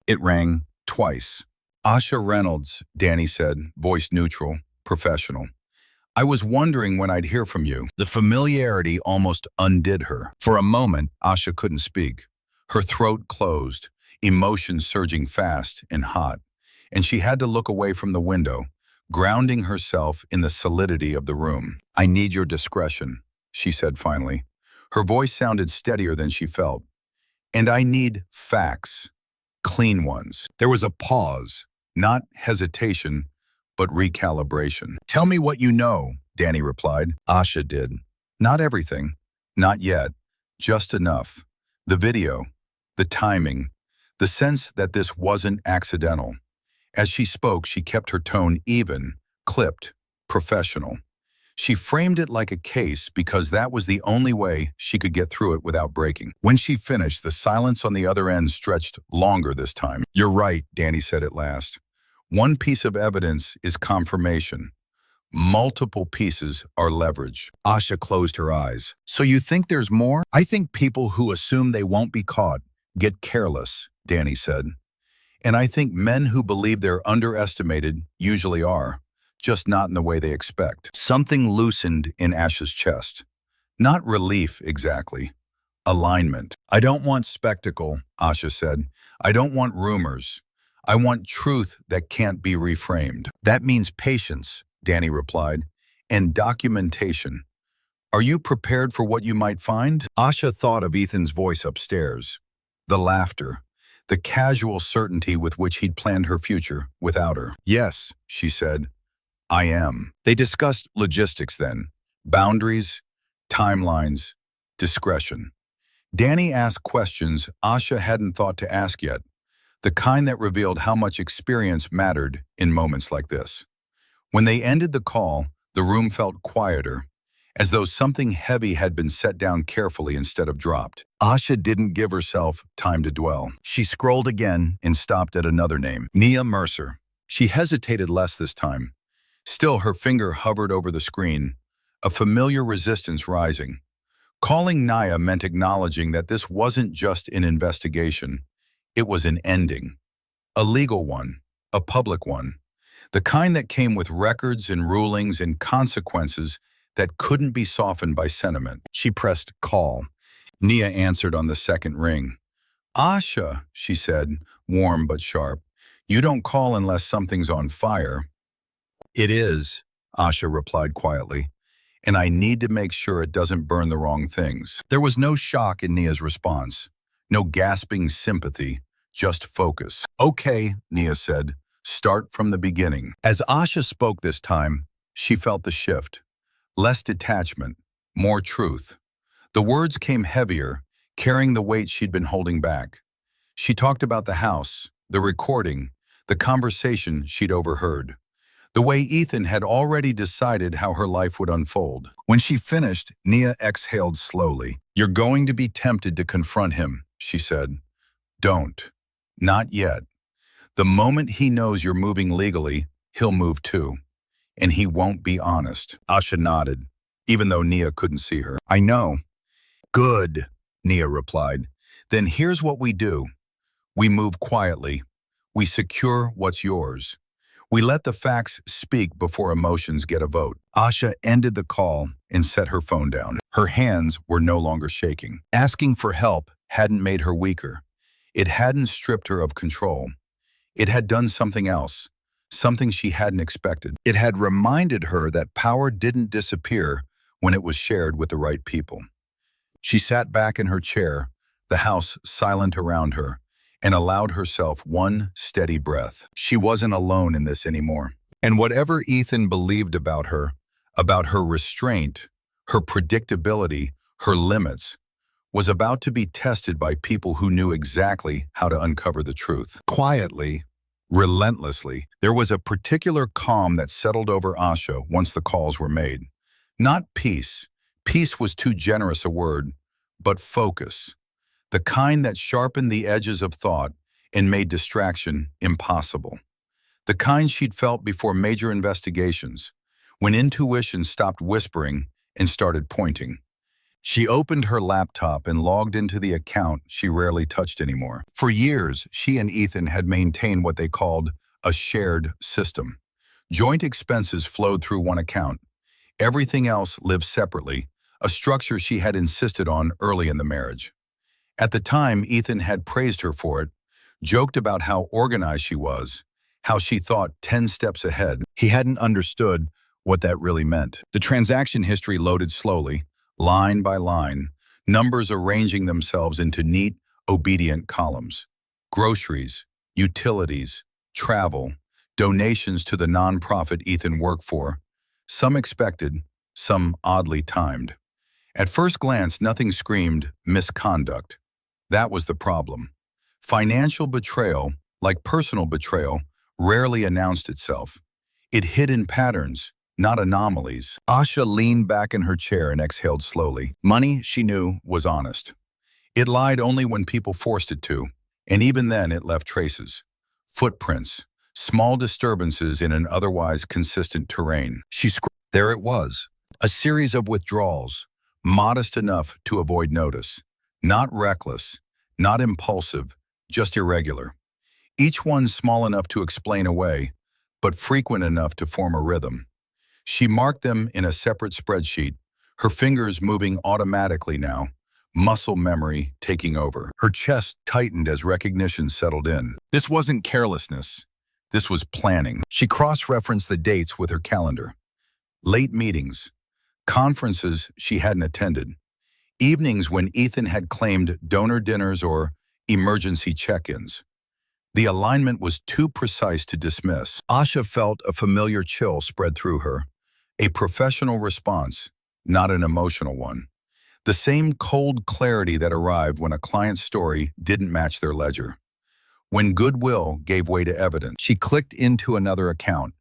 It rang twice. Asha Reynolds, Danny said, voice neutral, professional. I was wondering when I'd hear from you. The familiarity almost undid her. For a moment, Asha couldn't speak. Her throat closed, emotions surging fast and hot, and she had to look away from the window, grounding herself in the solidity of the room. I need your discretion, she said finally. Her voice sounded steadier than she felt. And I need facts, clean ones. There was a pause, not hesitation, but recalibration. Tell me what you know, Danny replied. Asha did. Not everything. Not yet. Just enough. The video, the timing, the sense that this wasn't accidental. As she spoke, she kept her tone even, clipped, professional. She framed it like a case because that was the only way she could get through it without breaking. When she finished, the silence on the other end stretched longer this time. You're right, Danny said at last. One piece of evidence is confirmation. Multiple pieces are leverage. Asha closed her eyes. So you think there's more? I think people who assume they won't be caught get careless, Danny said. And I think men who believe they're underestimated usually are, just not in the way they expect. Something loosened in Asha's chest. Not relief, exactly. Alignment. I don't want spectacle, Asha said. I don't want rumors. I want truth that can't be reframed. That means patience, Danny replied, and documentation. Are you prepared for what you might find? Asha thought of Ethan's voice upstairs. The laughter. The casual certainty with which he'd planned her future without her. Yes, she said. I am. They discussed logistics then. Boundaries, timelines, discretion. Danny asked questions Asha hadn't thought to ask yet. The kind that revealed how much experience mattered in moments like this. When they ended the call, the room felt quieter, as though something heavy had been set down carefully instead of dropped. Asha didn't give herself time to dwell. She scrolled again and stopped at another name, Nia Mercer. She hesitated less this time. Still, her finger hovered over the screen, a familiar resistance rising. Calling Nia meant acknowledging that this wasn't just an investigation. It was an ending. A legal one, a public one. The kind that came with records and rulings and consequences that couldn't be softened by sentiment. She pressed call. Nia answered on the second ring. Asha, she said, warm but sharp. You don't call unless something's on fire. It is, Asha replied quietly, and I need to make sure it doesn't burn the wrong things. There was no shock in Nia's response, no gasping sympathy, just focus. Okay, Nia said, start from the beginning. As Asha spoke this time, she felt the shift. Less detachment, more truth. The words came heavier, carrying the weight she'd been holding back. She talked about the house, the recording, the conversation she'd overheard. The way Ethan had already decided how her life would unfold. When she finished, Nia exhaled slowly. You're going to be tempted to confront him, she said. Don't. Not yet. The moment he knows you're moving legally, he'll move too. And he won't be honest. Asha nodded, even though Nia couldn't see her. I know. Good, Nia replied. Then here's what we do. We move quietly. We secure what's yours. We let the facts speak before emotions get a vote. Asha ended the call and set her phone down. Her hands were no longer shaking. Asking for help hadn't made her weaker. It hadn't stripped her of control. It had done something else, something she hadn't expected. It had reminded her that power didn't disappear when it was shared with the right people. She sat back in her chair, the house silent around her, and allowed herself one steady breath. She wasn't alone in this anymore. And whatever Ethan believed about her restraint, her predictability, her limits, was about to be tested by people who knew exactly how to uncover the truth. Quietly, relentlessly, there was a particular calm that settled over Asha once the calls were made. Not peace. Peace was too generous a word, but focus. The kind that sharpened the edges of thought and made distraction impossible. The kind she'd felt before major investigations, when intuition stopped whispering and started pointing. She opened her laptop and logged into the account she rarely touched anymore. For years, she and Ethan had maintained what they called a shared system. Joint expenses flowed through one account. Everything else lived separately, a structure she had insisted on early in the marriage. At the time, Ethan had praised her for it, joked about how organized she was, how she thought 10 steps ahead. He hadn't understood what that really meant. The transaction history loaded slowly, line by line, numbers arranging themselves into neat, obedient columns. Groceries, utilities, travel, donations to the nonprofit Ethan worked for, some expected, some oddly timed. At first glance, nothing screamed misconduct. That was the problem. Financial betrayal, like personal betrayal, rarely announced itself. It hid in patterns, not anomalies. Asha leaned back in her chair and exhaled slowly. Money, she knew, was honest. It lied only when people forced it to, and even then it left traces. Footprints, small disturbances in an otherwise consistent terrain. There it was, a series of withdrawals, modest enough to avoid notice. Not reckless, not impulsive, just irregular. Each one small enough to explain away, but frequent enough to form a rhythm. She marked them in a separate spreadsheet, her fingers moving automatically now, muscle memory taking over. Her chest tightened as recognition settled in. This wasn't carelessness. This was planning. She cross-referenced the dates with her calendar. Late meetings, conferences she hadn't attended, evenings when Ethan had claimed donor dinners or emergency check-ins. The alignment was too precise to dismiss. Asha felt a familiar chill spread through her, a professional response, not an emotional one. The same cold clarity that arrived when a client's story didn't match their ledger. When goodwill gave way to evidence, she clicked into another account,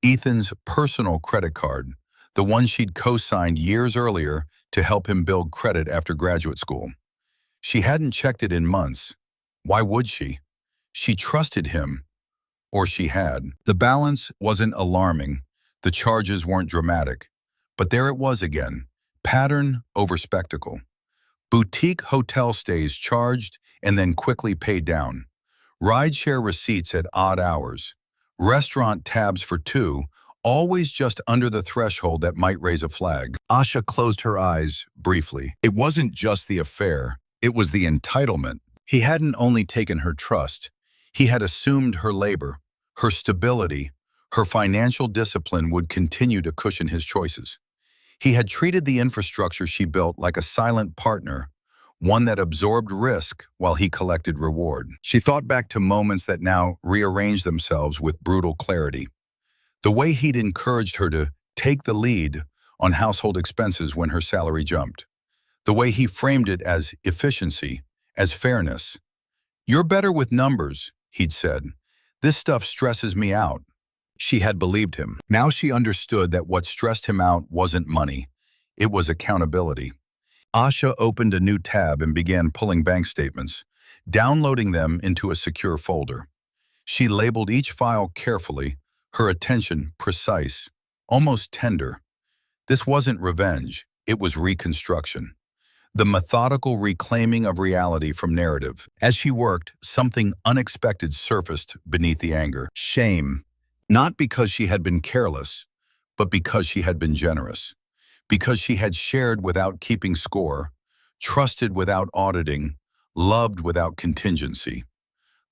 Ethan's personal credit card, the one she'd co-signed years earlier to help him build credit after graduate school. She hadn't checked it in months. Why would she? She trusted him, or she had. The balance wasn't alarming. The charges weren't dramatic. But there it was again, pattern over spectacle. Boutique hotel stays charged and then quickly paid down. Rideshare receipts at odd hours. Restaurant tabs for two, always just under the threshold that might raise a flag. Asha closed her eyes briefly. It wasn't just the affair, it was the entitlement. He hadn't only taken her trust, he had assumed her labor, her stability, her financial discipline would continue to cushion his choices. He had treated the infrastructure she built like a silent partner, one that absorbed risk while he collected reward. She thought back to moments that now rearranged themselves with brutal clarity. The way he'd encouraged her to take the lead on household expenses when her salary jumped. The way he framed it as efficiency, as fairness. "You're better with numbers," he'd said. "This stuff stresses me out." She had believed him. Now she understood that what stressed him out wasn't money. It was accountability. Asha opened a new tab and began pulling bank statements, downloading them into a secure folder. She labeled each file carefully, her attention precise, almost tender. This wasn't revenge, it was reconstruction. The methodical reclaiming of reality from narrative. As she worked, something unexpected surfaced beneath the anger. Shame. Not because she had been careless, but because she had been generous. Because she had shared without keeping score, trusted without auditing, loved without contingency.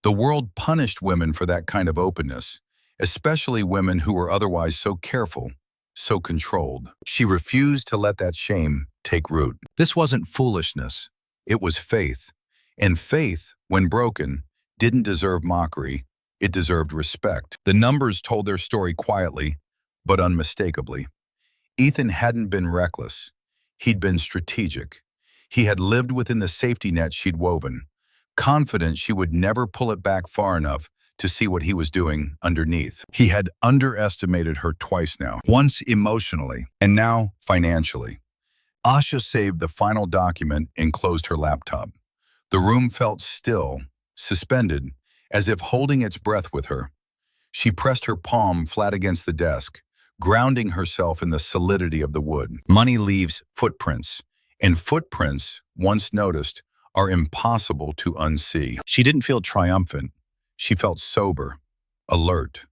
The world punished women for that kind of openness, especially women who were otherwise so careful, so controlled. She refused to let that shame take root. This wasn't foolishness, it was faith. And faith, when broken, didn't deserve mockery, it deserved respect. The numbers told their story quietly, but unmistakably. Ethan hadn't been reckless. He'd been strategic. He had lived within the safety net she'd woven, confident she would never pull it back far enough to see what he was doing underneath. He had underestimated her twice now, once emotionally, and now financially. Asha saved the final document and closed her laptop. The room felt still, suspended, as if holding its breath with her. She pressed her palm flat against the desk, grounding herself in the solidity of the wood. Money leaves footprints, and footprints, once noticed, are impossible to unsee. She didn't feel triumphant. She felt sober, alert,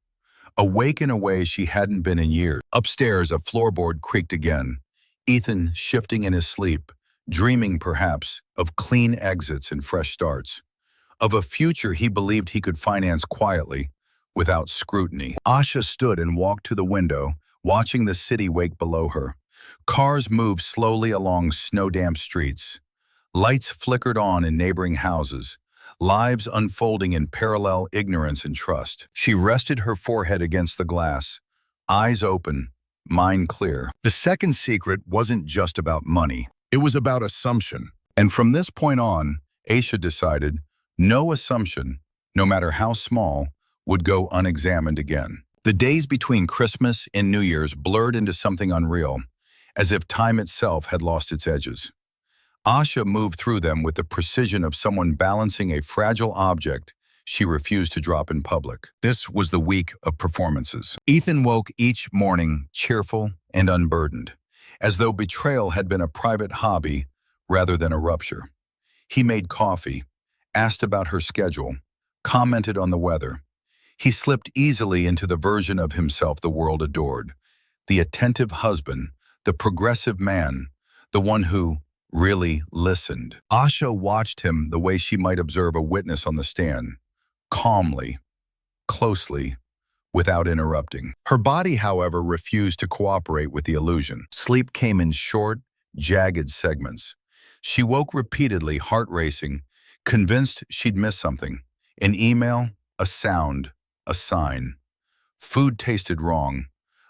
awake in a way she hadn't been in years. Upstairs, a floorboard creaked again. Ethan shifting in his sleep, dreaming perhaps of clean exits and fresh starts, of a future he believed he could finance quietly, without scrutiny. Asha stood and walked to the window, watching the city wake below her. Cars moved slowly along snow-damp streets. Lights flickered on in neighboring houses, lives unfolding in parallel ignorance and trust. She rested her forehead against the glass, eyes open, mind clear. The second secret wasn't just about money. It was about assumption. And from this point on, Asha decided, no assumption, no matter how small, would go unexamined again. The days between Christmas and New Year's blurred into something unreal, as if time itself had lost its edges. Asha moved through them with the precision of someone balancing a fragile object she refused to drop in public. This was the week of performances. Ethan woke each morning cheerful and unburdened, as though betrayal had been a private hobby rather than a rupture. He made coffee, asked about her schedule, commented on the weather. He slipped easily into the version of himself the world adored, the attentive husband, the progressive man, the one who really listened. Asha watched him the way she might observe a witness on the stand, calmly, closely, without interrupting. Her body, however, refused to cooperate with the illusion. Sleep came in short, jagged segments. She woke repeatedly, heart racing, convinced she'd missed something. An email, a sound, a sign. Food tasted wrong.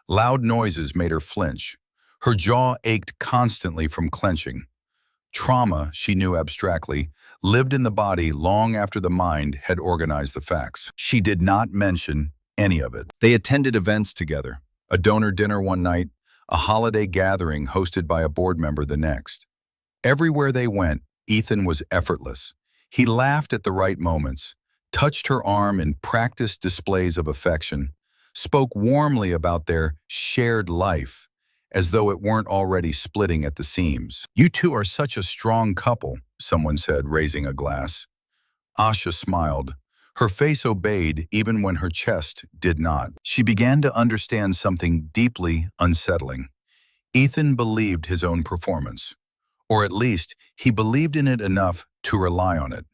Loud noises made her flinch. Her jaw ached constantly from clenching. Trauma, she knew abstractly, lived in the body long after the mind had organized the facts. She did not mention any of it. They attended events together, a donor dinner one night, a holiday gathering hosted by a board member the next. Everywhere they went, Ethan was effortless. He laughed at the right moments, touched her arm in practiced displays of affection, spoke warmly about their shared life, as though it weren't already splitting at the seams. "You two are such a strong couple," someone said, raising a glass. Asha smiled, Her face obeyed even when her chest did not. She began to understand something deeply unsettling. Ethan believed his own performance, or at least he believed in it enough to rely on it.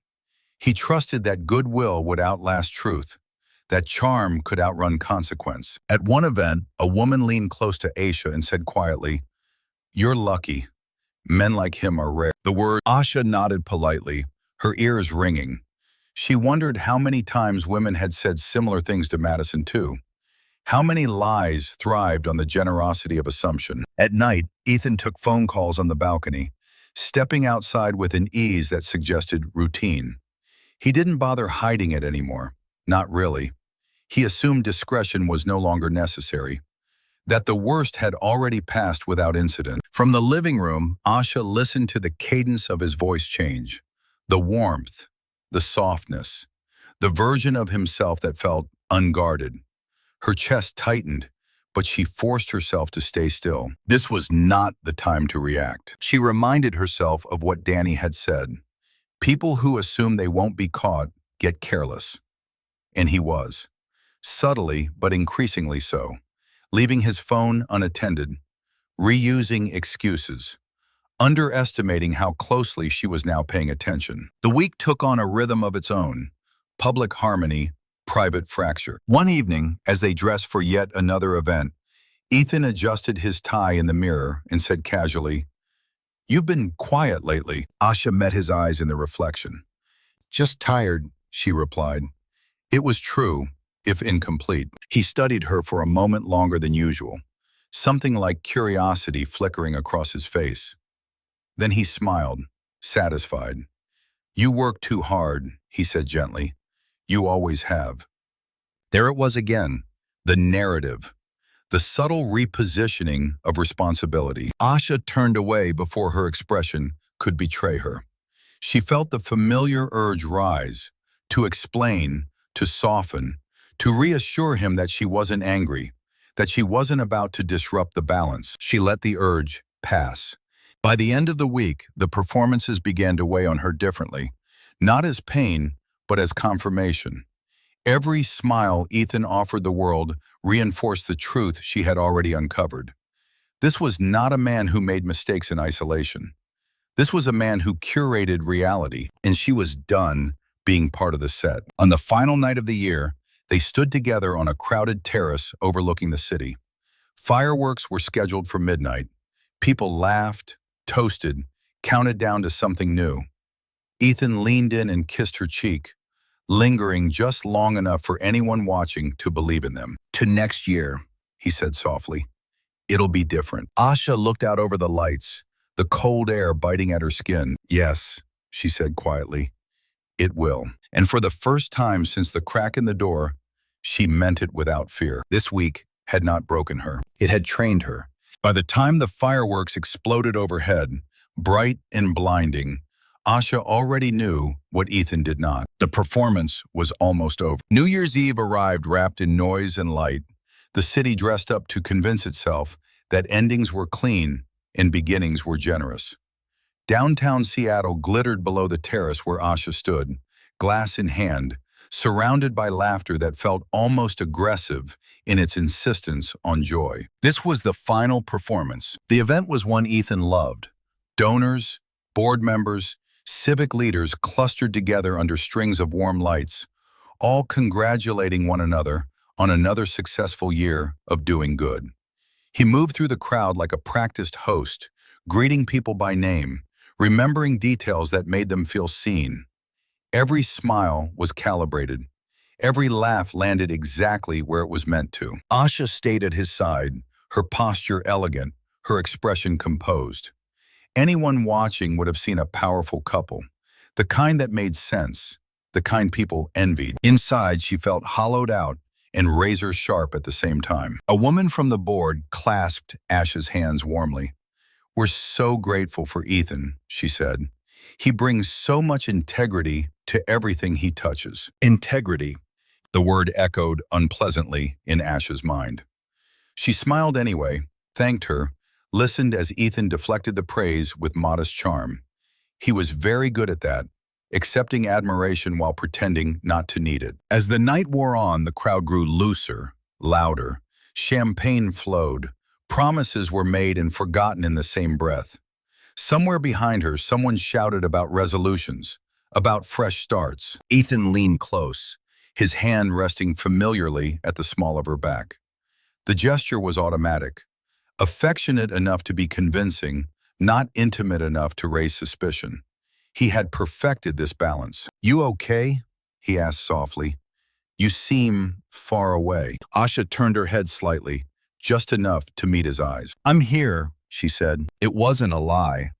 He trusted that goodwill would outlast truth, that charm could outrun consequence. At one event, a woman leaned close to Aisha and said quietly, "You're lucky. Men like him are rare." The word Asha nodded politely, her ears ringing. She wondered how many times women had said similar things to Madison too. How many lies thrived on the generosity of assumption. At night, Ethan took phone calls on the balcony, stepping outside with an ease that suggested routine. He didn't bother hiding it anymore. Not really. He assumed discretion was no longer necessary, that the worst had already passed without incident. From the living room, Asha listened to the cadence of his voice change, the warmth, the softness, the version of himself that felt unguarded. Her chest tightened, but she forced herself to stay still. This was not the time to react. She reminded herself of what Danny had said. People who assume they won't be caught get careless. And he was. Subtly, but increasingly so. Leaving his phone unattended, reusing excuses, underestimating how closely she was now paying attention. The week took on a rhythm of its own. Public harmony, private fracture. One evening, as they dressed for yet another event, Ethan adjusted his tie in the mirror and said casually, "You've been quiet lately." Asha met his eyes in the reflection. "Just tired," she replied. It was true, if incomplete. He studied her for a moment longer than usual, something like curiosity flickering across his face. Then he smiled, satisfied. "You work too hard," he said gently. "You always have." There it was again, the narrative, the subtle repositioning of responsibility. Asha turned away before her expression could betray her. She felt the familiar urge rise, to explain, to soften, to reassure him that she wasn't angry, that she wasn't about to disrupt the balance. She let the urge pass. By the end of the week, the performances began to weigh on her differently, not as pain, but as confirmation. Every smile Ethan offered the world reinforced the truth she had already uncovered. This was not a man who made mistakes in isolation. This was a man who curated reality, and she was done being part of the set. On the final night of the year, they stood together on a crowded terrace overlooking the city. Fireworks were scheduled for midnight. People laughed, toasted, counted down to something new. Ethan leaned in and kissed her cheek, lingering just long enough for anyone watching to believe in them. "To next year," he said softly. "It'll be different." Asha looked out over the lights, the cold air biting at her skin. "Yes," she said quietly, "it will." And for the first time since the crack in the door, she meant it without fear. This week had not broken her. It had trained her. By the time the fireworks exploded overhead, bright and blinding, Asha already knew what Ethan did not. The performance was almost over. New Year's Eve arrived wrapped in noise and light. The city dressed up to convince itself that endings were clean and beginnings were generous. Downtown Seattle glittered below the terrace where Asha stood, glass in hand, surrounded by laughter that felt almost aggressive in its insistence on joy. This was the final performance. The event was one Ethan loved. Donors, board members, civic leaders clustered together under strings of warm lights, all congratulating one another on another successful year of doing good. He moved through the crowd like a practiced host, greeting people by name, remembering details that made them feel seen. Every smile was calibrated. Every laugh landed exactly where it was meant to. Asha stayed at his side, her posture elegant, her expression composed. Anyone watching would have seen a powerful couple, the kind that made sense, the kind people envied. Inside, she felt hollowed out and razor sharp at the same time. A woman from the board clasped Asha's hands warmly. "We're so grateful for Ethan," she said. "He brings so much integrity to everything he touches." Integrity. The word echoed unpleasantly in Asha's mind. She smiled anyway, thanked her, listened as Ethan deflected the praise with modest charm. He was very good at that, accepting admiration while pretending not to need it. As the night wore on, the crowd grew looser, louder. Champagne flowed. Promises were made and forgotten in the same breath. Somewhere behind her, someone shouted about resolutions, about fresh starts. Ethan leaned close, his hand resting familiarly at the small of her back. The gesture was automatic, affectionate enough to be convincing, not intimate enough to raise suspicion. He had perfected this balance. "You okay?" he asked softly. "You seem far away." Asha turned her head slightly, just enough to meet his eyes. "I'm here," she said. It wasn't a lie.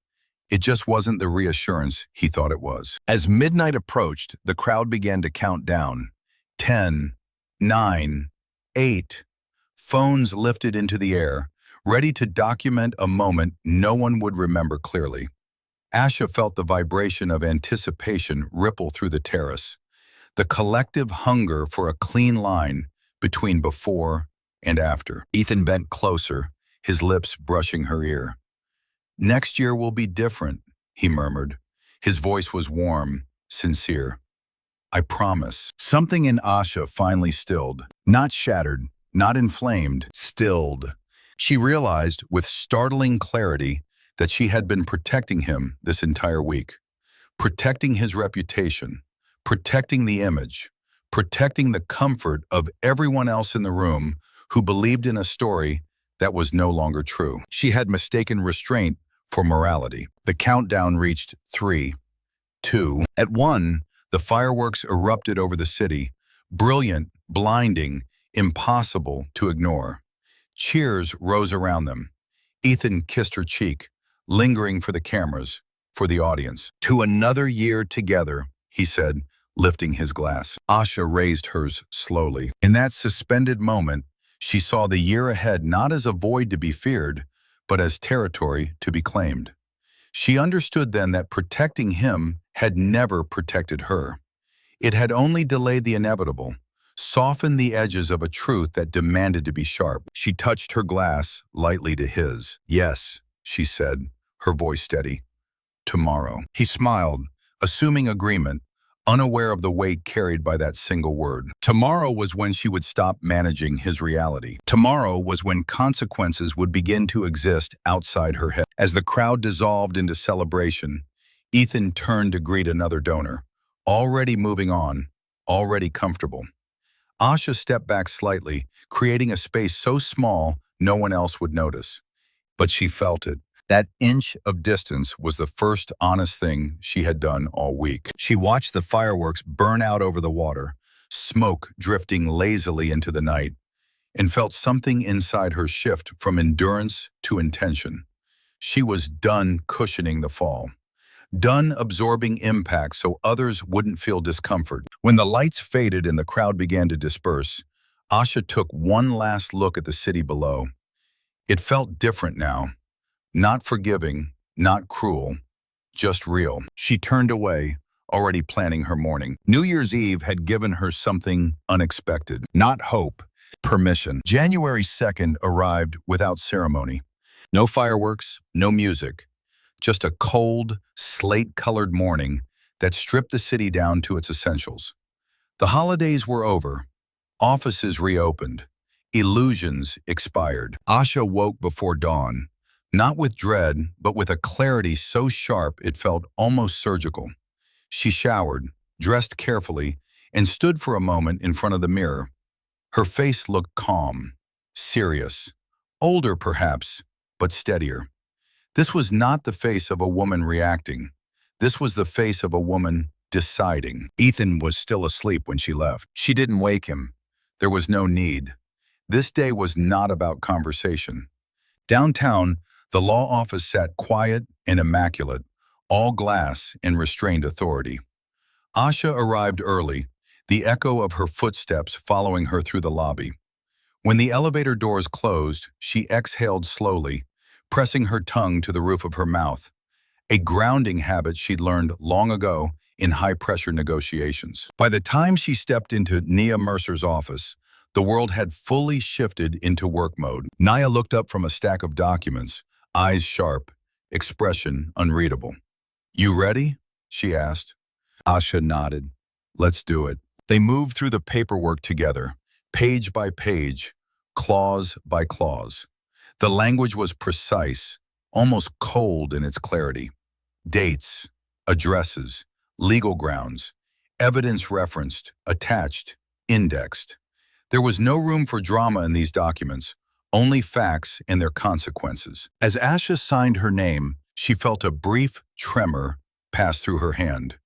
It just wasn't the reassurance he thought it was. As midnight approached, the crowd began to count down. 10, 9, 8. Phones lifted into the air, ready to document a moment no one would remember clearly. Asha felt the vibration of anticipation ripple through the terrace, the collective hunger for a clean line between before and after. Ethan bent closer, his lips brushing her ear. "Next year will be different," he murmured. His voice was warm, sincere. "I promise." Something in Asha finally stilled, not shattered, not inflamed, stilled. She realized with startling clarity that she had been protecting him this entire week, protecting his reputation, protecting the image, protecting the comfort of everyone else in the room who believed in a story that was no longer true. She had mistaken restraint for morality. The countdown reached 3, 2. At 1, the fireworks erupted over the city, brilliant, blinding, impossible to ignore. Cheers rose around them. Ethan kissed her cheek, lingering for the cameras, for the audience. "To another year together," he said, lifting his glass. Asha raised hers slowly. In that suspended moment, she saw the year ahead not as a void to be feared, but as territory to be claimed. She understood then that protecting him had never protected her. It had only delayed the inevitable, softened the edges of a truth that demanded to be sharp. She touched her glass lightly to his. "Yes," she said, her voice steady. "Tomorrow." He smiled, assuming agreement, unaware of the weight carried by that single word. Tomorrow was when she would stop managing his reality. Tomorrow was when consequences would begin to exist outside her head. As the crowd dissolved into celebration, Ethan turned to greet another donor, already moving on, already comfortable. Asha stepped back slightly, creating a space so small no one else would notice. But she felt it. That inch of distance was the first honest thing she had done all week. She watched the fireworks burn out over the water, smoke drifting lazily into the night, and felt something inside her shift from endurance to intention. She was done cushioning the fall, done absorbing impact so others wouldn't feel discomfort. When the lights faded and the crowd began to disperse, Asha took one last look at the city below. It felt different now. Not forgiving, not cruel, just real. She turned away, already planning her morning. New Year's Eve had given her something unexpected. Not hope, permission. January 2nd arrived without ceremony. No fireworks, no music. Just a cold, slate-colored morning that stripped the city down to its essentials. The holidays were over. Offices reopened. Illusions expired. Asha woke before dawn. Not with dread, but with a clarity so sharp it felt almost surgical. She showered, dressed carefully, and stood for a moment in front of the mirror. Her face looked calm, serious, older perhaps, but steadier. This was not the face of a woman reacting. This was the face of a woman deciding. Ethan was still asleep when she left. She didn't wake him. There was no need. This day was not about conversation. Downtown, the law office sat quiet and immaculate, all glass and restrained authority. Asha arrived early, the echo of her footsteps following her through the lobby. When the elevator doors closed, she exhaled slowly, pressing her tongue to the roof of her mouth, a grounding habit she'd learned long ago in high-pressure negotiations. By the time she stepped into Nia Mercer's office, the world had fully shifted into work mode. Nia looked up from a stack of documents, eyes sharp, expression unreadable. "You ready?" she asked. Asha nodded. Let's do it. They moved through the paperwork together, page by page, clause by clause. The language was precise, almost cold in its clarity. Dates, addresses, legal grounds, evidence referenced, attached, indexed. There was no room for drama in these documents, only facts and their consequences. As Asha signed her name, she felt a brief tremor pass through her hand.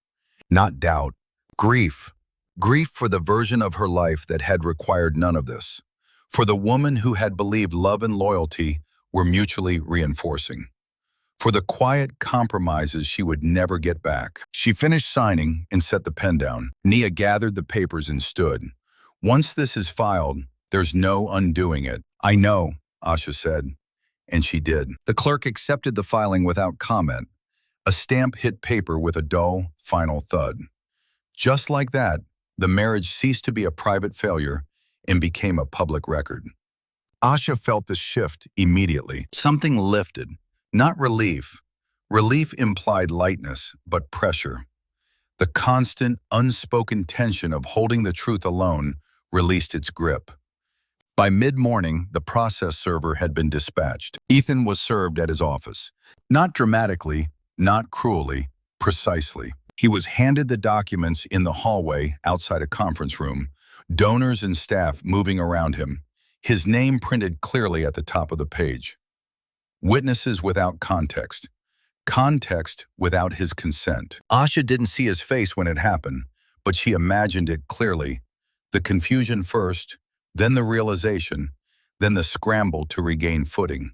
Not doubt, grief. Grief for the version of her life that had required none of this. For the woman who had believed love and loyalty were mutually reinforcing. For the quiet compromises she would never get back. She finished signing and set the pen down. Nia gathered the papers and stood. Once this is filed, there's no undoing it. I know, Asha said, and she did. The clerk accepted the filing without comment. A stamp hit paper with a dull, final thud. Just like that, the marriage ceased to be a private failure and became a public record. Asha felt the shift immediately. Something lifted. Not relief. Relief implied lightness, but pressure. The constant, unspoken tension of holding the truth alone released its grip. By mid-morning, the process server had been dispatched. Ethan was served at his office. Not dramatically, not cruelly, precisely. He was handed the documents in the hallway outside a conference room, donors and staff moving around him, his name printed clearly at the top of the page. Witnesses without context. Context without his consent. Asha didn't see his face when it happened, but she imagined it clearly. The confusion first, then the realization, then the scramble to regain footing.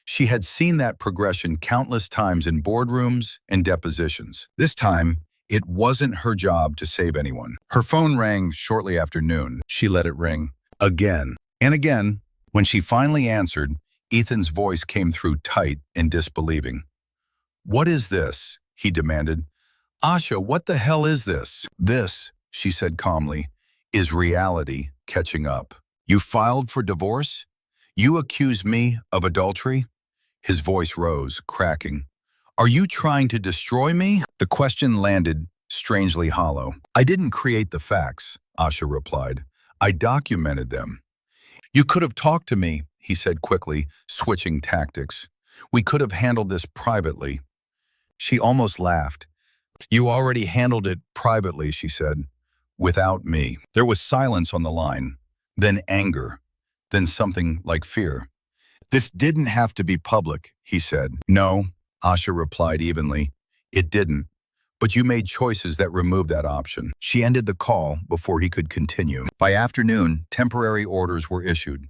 She had seen that progression countless times in boardrooms and depositions. This time, it wasn't her job to save anyone. Her phone rang shortly after noon. She let it ring. Again and again. When she finally answered, Ethan's voice came through tight and disbelieving. "What is this?" he demanded. "Asha, what the hell is this?" "This," she said calmly, "is reality catching up. You filed for divorce? You accuse me of adultery?" His voice rose, cracking. "Are you trying to destroy me?" The question landed, strangely hollow. "I didn't create the facts," Asha replied. "I documented them." "You could have talked to me," he said quickly, switching tactics. "We could have handled this privately." She almost laughed. "You already handled it privately," she said. "Without me." There was silence on the line, then anger, then something like fear. "This didn't have to be public," he said. "No," Asha replied evenly. "It didn't. But you made choices that removed that option." She ended the call before he could continue. By afternoon, temporary orders were issued.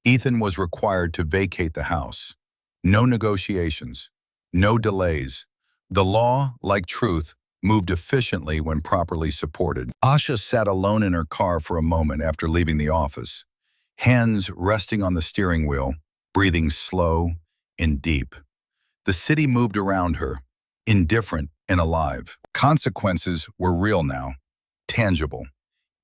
Ethan was required to vacate the house. No negotiations. No delays. The law, like truth, moved efficiently when properly supported. Asha sat alone in her car for a moment after leaving the office, hands resting on the steering wheel, breathing slow and deep. The city moved around her, indifferent and alive. Consequences were real now, tangible,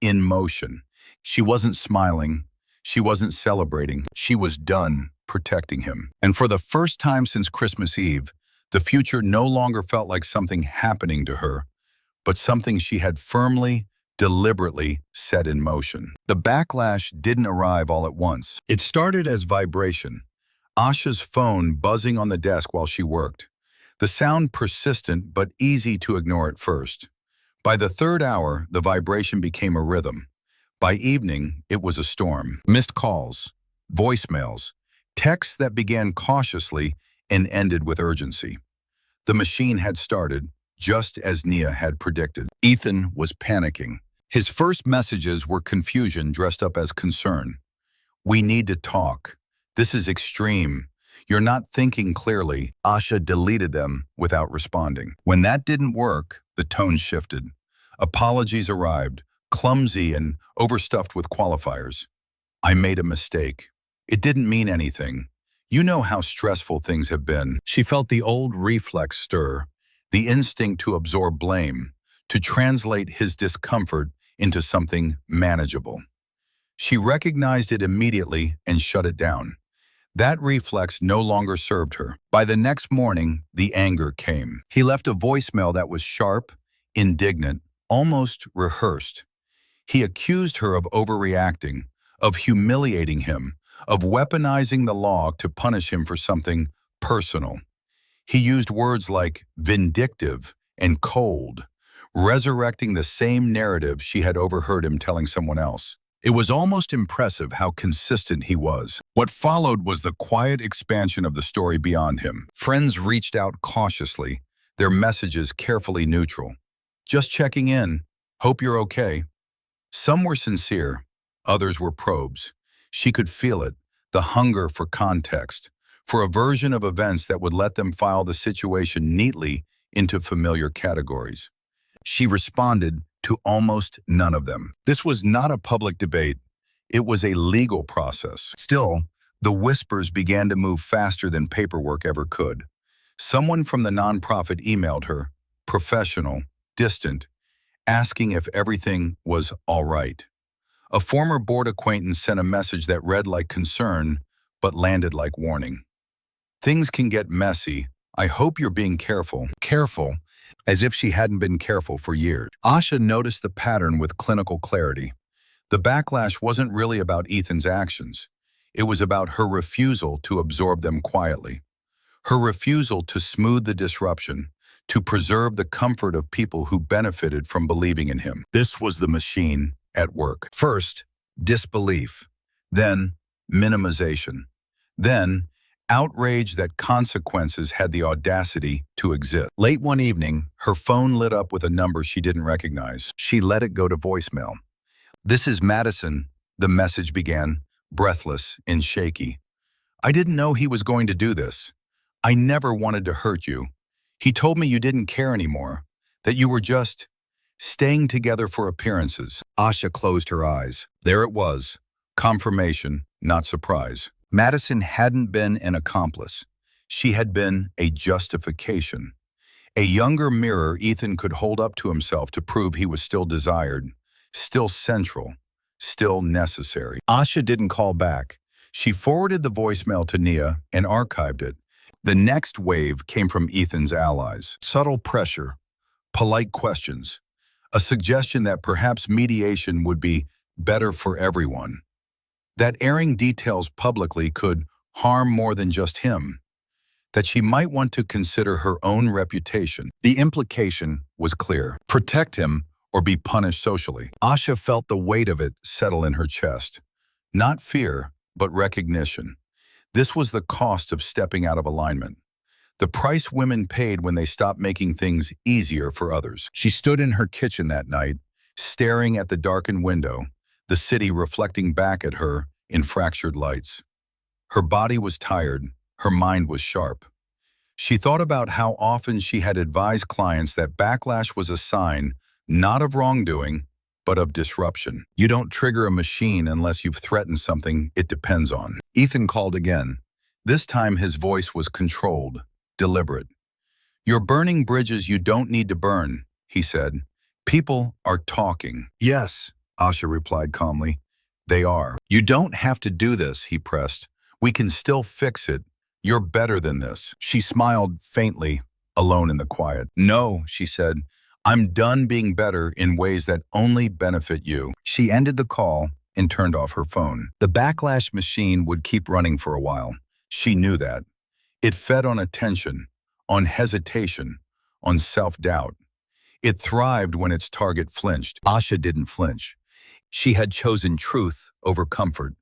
in motion. She wasn't smiling. She wasn't celebrating. She was done protecting him. And for the first time since Christmas Eve, the future no longer felt like something happening to her, but something she had firmly, deliberately set in motion. The backlash didn't arrive all at once. It started as vibration, Asha's phone buzzing on the desk while she worked. The sound persistent but easy to ignore at first. By the third hour, the vibration became a rhythm. By evening, it was a storm. Missed calls, voicemails, texts that began cautiously and ended with urgency. The machine had started, just as Nia had predicted. Ethan was panicking. His first messages were confusion dressed up as concern. "We need to talk. This is extreme. You're not thinking clearly." Asha deleted them without responding. When that didn't work, the tone shifted. Apologies arrived, clumsy and overstuffed with qualifiers. "I made a mistake. It didn't mean anything. You know how stressful things have been." She felt the old reflex stir, the instinct to absorb blame, to translate his discomfort into something manageable. She recognized it immediately and shut it down. That reflex no longer served her. By the next morning, the anger came. He left a voicemail that was sharp, indignant, almost rehearsed. He accused her of overreacting, of humiliating him, of weaponizing the law to punish him for something personal. He used words like vindictive and cold, resurrecting the same narrative she had overheard him telling someone else. It was almost impressive how consistent he was. What followed was the quiet expansion of the story beyond him. Friends reached out cautiously, their messages carefully neutral. Just checking in. Hope you're okay. Some were sincere, others were probes. She could feel it, the hunger for context, for a version of events that would let them file the situation neatly into familiar categories. She responded to almost none of them. This was not a public debate. It was a legal process. Still, the whispers began to move faster than paperwork ever could. Someone from the nonprofit emailed her, professional, distant, asking if everything was all right. A former board acquaintance sent a message that read like concern, but landed like warning. Things can get messy. I hope you're being careful. Careful, as if she hadn't been careful for years. Asha noticed the pattern with clinical clarity. The backlash wasn't really about Ethan's actions. It was about her refusal to absorb them quietly. Her refusal to smooth the disruption, to preserve the comfort of people who benefited from believing in him. This was the machine at work. First, disbelief. Then, minimization. Then, outrage that consequences had the audacity to exist. Late one evening, her phone lit up with a number she didn't recognize. She let it go to voicemail. "This is Madison," the message began, breathless and shaky. "I didn't know he was going to do this. I never wanted to hurt you. He told me you didn't care anymore, that you were just staying together for appearances." Asha closed her eyes. There it was. Confirmation, not surprise. Madison hadn't been an accomplice. She had been a justification. A younger mirror Ethan could hold up to himself to prove he was still desired, still central, still necessary. Asha didn't call back. She forwarded the voicemail to Nia and archived it. The next wave came from Ethan's allies. Subtle pressure, polite questions, a suggestion that perhaps mediation would be better for everyone. That airing details publicly could harm more than just him. That she might want to consider her own reputation. The implication was clear. Protect him or be punished socially. Asha felt the weight of it settle in her chest. Not fear, but recognition. This was the cost of stepping out of alignment. The price women paid when they stopped making things easier for others. She stood in her kitchen that night, staring at the darkened window, the city reflecting back at her in fractured lights. Her body was tired, her mind was sharp. She thought about how often she had advised clients that backlash was a sign not of wrongdoing, but of disruption. You don't trigger a machine unless you've threatened something it depends on. Ethan called again. This time his voice was controlled, deliberate. "You're burning bridges you don't need to burn," he said. "People are talking." "Yes," Asha replied calmly. "They are." "You don't have to do this," he pressed. "We can still fix it. You're better than this." She smiled faintly, alone in the quiet. "No," she said. "I'm done being better in ways that only benefit you." She ended the call and turned off her phone. The backlash machine would keep running for a while. She knew that. It fed on attention, on hesitation, on self-doubt. It thrived when its target flinched. Asha didn't flinch. She had chosen truth over comfort,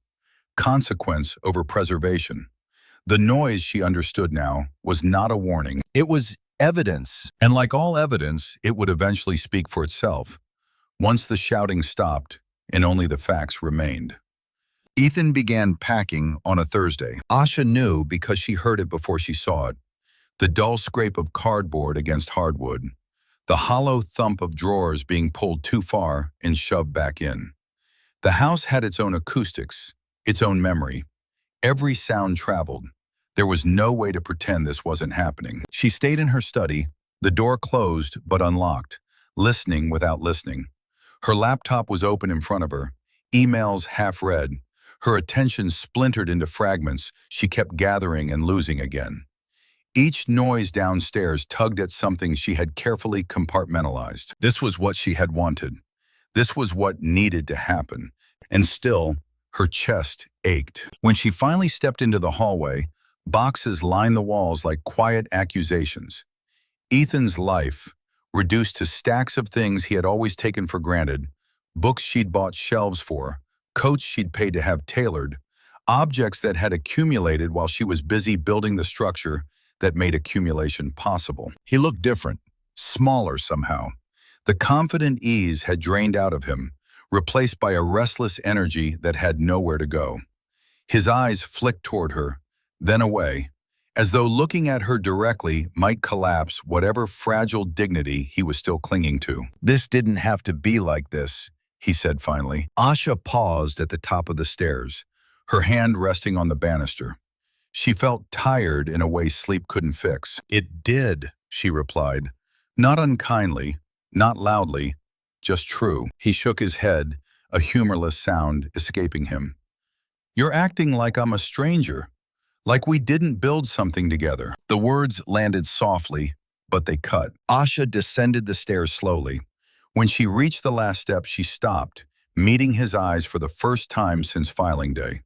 consequence over preservation. The noise, she understood now, was not a warning. It was evidence, and like all evidence, it would eventually speak for itself. Once the shouting stopped, and only the facts remained. Ethan began packing on a Thursday. Asha knew because she heard it before she saw it. The dull scrape of cardboard against hardwood. The hollow thump of drawers being pulled too far and shoved back in. The house had its own acoustics, its own memory. Every sound traveled. There was no way to pretend this wasn't happening. She stayed in her study, the door closed but unlocked, listening without listening. Her laptop was open in front of her, emails half read. Her attention splintered into fragments she kept gathering and losing again. Each noise downstairs tugged at something she had carefully compartmentalized. This was what she had wanted. This was what needed to happen. And still, her chest ached. When she finally stepped into the hallway, boxes lined the walls like quiet accusations. Ethan's life, reduced to stacks of things he had always taken for granted, books she'd bought shelves for, coats she'd paid to have tailored, objects that had accumulated while she was busy building the structure that made accumulation possible. He looked different, smaller somehow. The confident ease had drained out of him, replaced by a restless energy that had nowhere to go. His eyes flicked toward her, then away, as though looking at her directly might collapse whatever fragile dignity he was still clinging to. "This didn't have to be like this," he said finally. Asha paused at the top of the stairs, her hand resting on the banister. She felt tired in a way sleep couldn't fix. "It did," she replied, not unkindly, not loudly, just true. He shook his head, a humorless sound escaping him. "You're acting like I'm a stranger. Like we didn't build something together." The words landed softly, but they cut. Asha descended the stairs slowly. When she reached the last step, she stopped, meeting his eyes for the first time since filing day.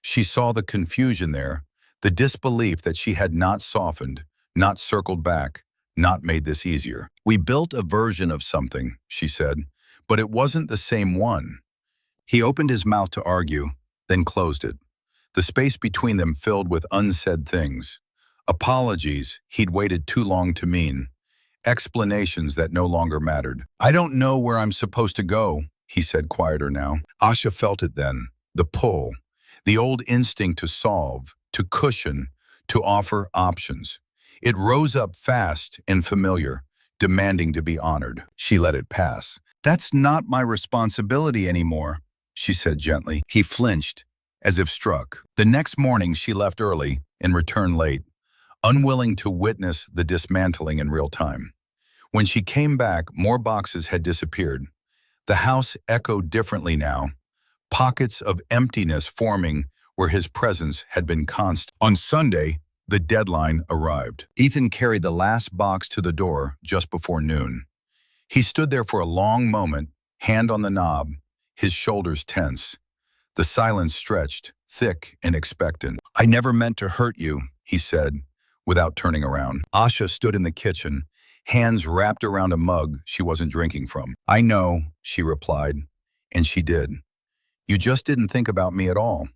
She saw the confusion there, the disbelief that she had not softened, not circled back, not made this easier. "We built a version of something," she said, "but it wasn't the same one." He opened his mouth to argue, then closed it. The space between them filled with unsaid things. Apologies he'd waited too long to mean. Explanations that no longer mattered. "I don't know where I'm supposed to go," he said, quieter now. Asha felt it then, the pull, the old instinct to solve, to cushion, to offer options. It rose up fast and familiar, demanding to be honored. She let it pass. "That's not my responsibility anymore," she said gently. He flinched, as if struck. The next morning she left early and returned late, unwilling to witness the dismantling in real time. When she came back, more boxes had disappeared. The house echoed differently now, pockets of emptiness forming where his presence had been constant. On Sunday, the deadline arrived. Ethan carried the last box to the door just before noon. He stood there for a long moment, hand on the knob, his shoulders tense. The silence stretched, thick and expectant. "I never meant to hurt you," he said, without turning around. Asha stood in the kitchen, hands wrapped around a mug she wasn't drinking from. "I know," she replied, and she did. "You just didn't think about me at all."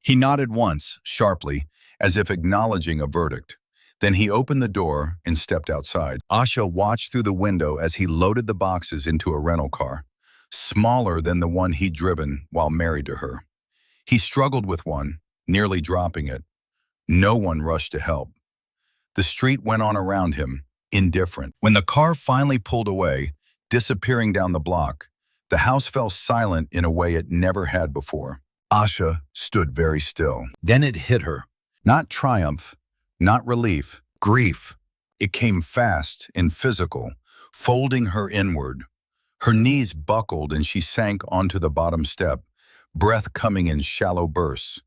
He nodded once, sharply, as if acknowledging a verdict. Then he opened the door and stepped outside. Asha watched through the window as he loaded the boxes into a rental car, smaller than the one he'd driven while married to her. He struggled with one, nearly dropping it. No one rushed to help. The street went on around him, indifferent. When the car finally pulled away, disappearing down the block, the house fell silent in a way it never had before. Asha stood very still. Then it hit her. Not triumph, not relief, grief. It came fast and physical, folding her inward. Her knees buckled and she sank onto the bottom step, breath coming in shallow bursts.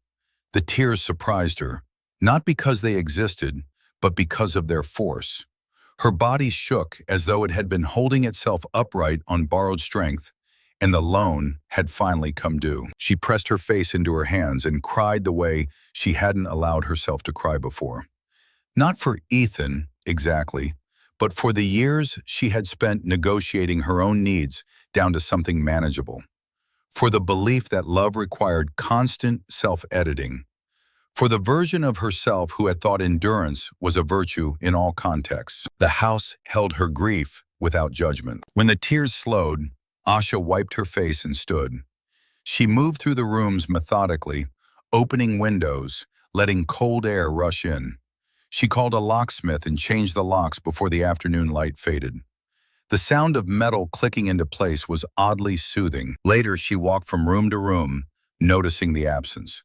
The tears surprised her, not because they existed, but because of their force. Her body shook as though it had been holding itself upright on borrowed strength, and the loan had finally come due. She pressed her face into her hands and cried the way she hadn't allowed herself to cry before. Not for Ethan, exactly, but for the years she had spent negotiating her own needs down to something manageable. For the belief that love required constant self-editing. For the version of herself who had thought endurance was a virtue in all contexts. The house held her grief without judgment. When the tears slowed, Asha wiped her face and stood. She moved through the rooms methodically, opening windows, letting cold air rush in. She called a locksmith and changed the locks before the afternoon light faded. The sound of metal clicking into place was oddly soothing. Later, she walked from room to room, noticing the absence.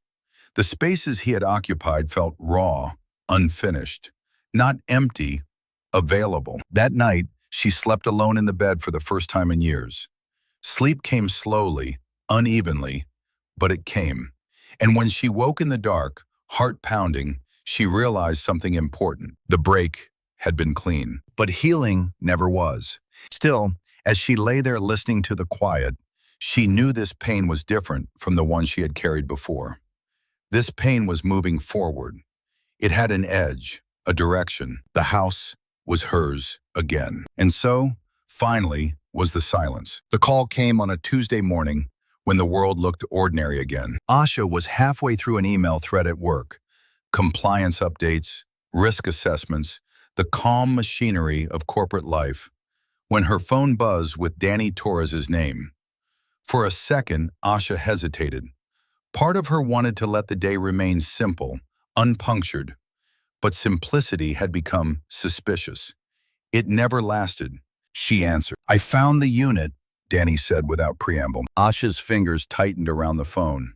The spaces he had occupied felt raw, unfinished, not empty, available. That night, she slept alone in the bed for the first time in years. Sleep came slowly, unevenly, but it came. And when she woke in the dark, heart pounding, she realized something important. The break had been clean, but healing never was. Still, as she lay there listening to the quiet, she knew this pain was different from the one she had carried before. This pain was moving forward. It had an edge, a direction. The house was hers again. And so, finally, was the silence. The call came on a Tuesday morning when the world looked ordinary again. Asha was halfway through an email thread at work. Compliance updates, risk assessments, the calm machinery of corporate life, when her phone buzzed with Danny Torres's name. For a second, Asha hesitated. Part of her wanted to let the day remain simple, unpunctured, but simplicity had become suspicious. It never lasted. She answered. "I found the unit," Danny said without preamble. Asha's fingers tightened around the phone.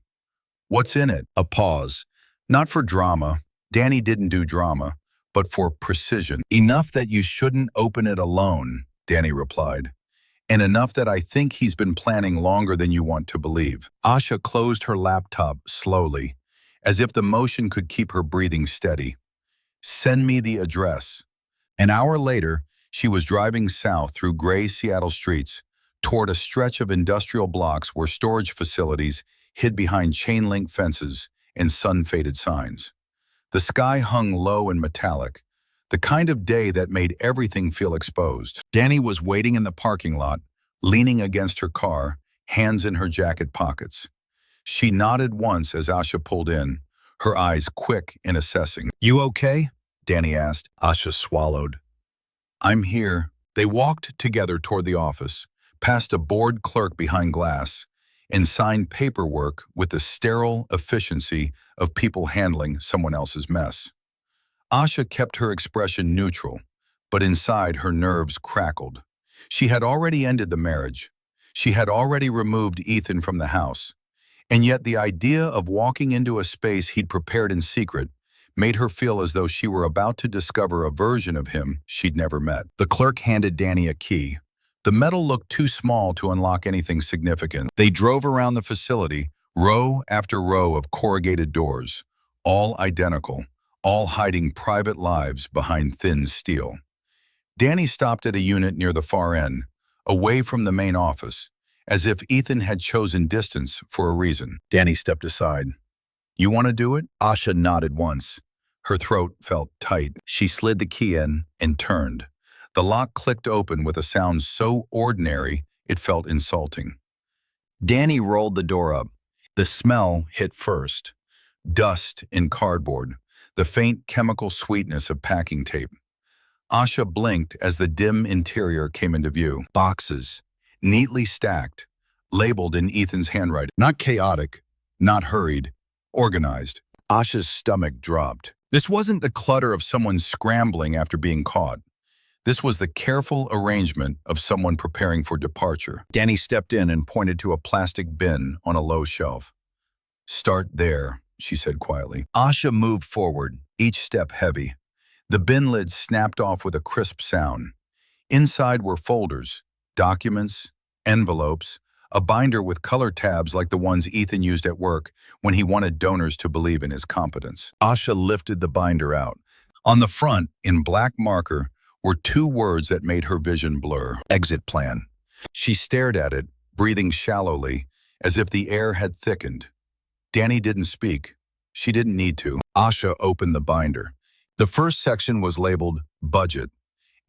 "What's in it?" A pause. Not for drama. Danny didn't do drama, but for precision. "Enough that you shouldn't open it alone," Danny replied. "And enough that I think he's been planning longer than you want to believe." Asha closed her laptop slowly, as if the motion could keep her breathing steady. "Send me the address." An hour later, she was driving south through gray Seattle streets toward a stretch of industrial blocks where storage facilities hid behind chain-link fences and sun-faded signs. The sky hung low and metallic, the kind of day that made everything feel exposed. Danny was waiting in the parking lot, leaning against her car, hands in her jacket pockets. She nodded once as Asha pulled in, her eyes quick in assessing. "You okay?" Danny asked. Asha swallowed. "I'm here." They walked together toward the office, past a bored clerk behind glass, and signed paperwork with the sterile efficiency of people handling someone else's mess. Asha kept her expression neutral, but inside her nerves crackled. She had already ended the marriage. She had already removed Ethan from the house. And yet the idea of walking into a space he'd prepared in secret made her feel as though she were about to discover a version of him she'd never met. The clerk handed Danny a key. The metal looked too small to unlock anything significant. They drove around the facility, row after row of corrugated doors, all identical, all hiding private lives behind thin steel. Danny stopped at a unit near the far end, away from the main office, as if Ethan had chosen distance for a reason. Danny stepped aside. "You want to do it?" Asha nodded once. Her throat felt tight. She slid the key in and turned. The lock clicked open with a sound so ordinary it felt insulting. Danny rolled the door up. The smell hit first. Dust in cardboard, the faint chemical sweetness of packing tape. Asha blinked as the dim interior came into view. Boxes, neatly stacked, labeled in Ethan's handwriting. Not chaotic, not hurried, organized. Asha's stomach dropped. This wasn't the clutter of someone scrambling after being caught. This was the careful arrangement of someone preparing for departure. Danny stepped in and pointed to a plastic bin on a low shelf. "Start there," she said quietly. Asha moved forward, each step heavy. The bin lid snapped off with a crisp sound. Inside were folders, documents, envelopes, a binder with color tabs like the ones Ethan used at work when he wanted donors to believe in his competence. Asha lifted the binder out. On the front, in black marker, were two words that made her vision blur. "Exit plan." She stared at it, breathing shallowly, as if the air had thickened. Danny didn't speak. She didn't need to. Asha opened the binder. The first section was labeled Budget,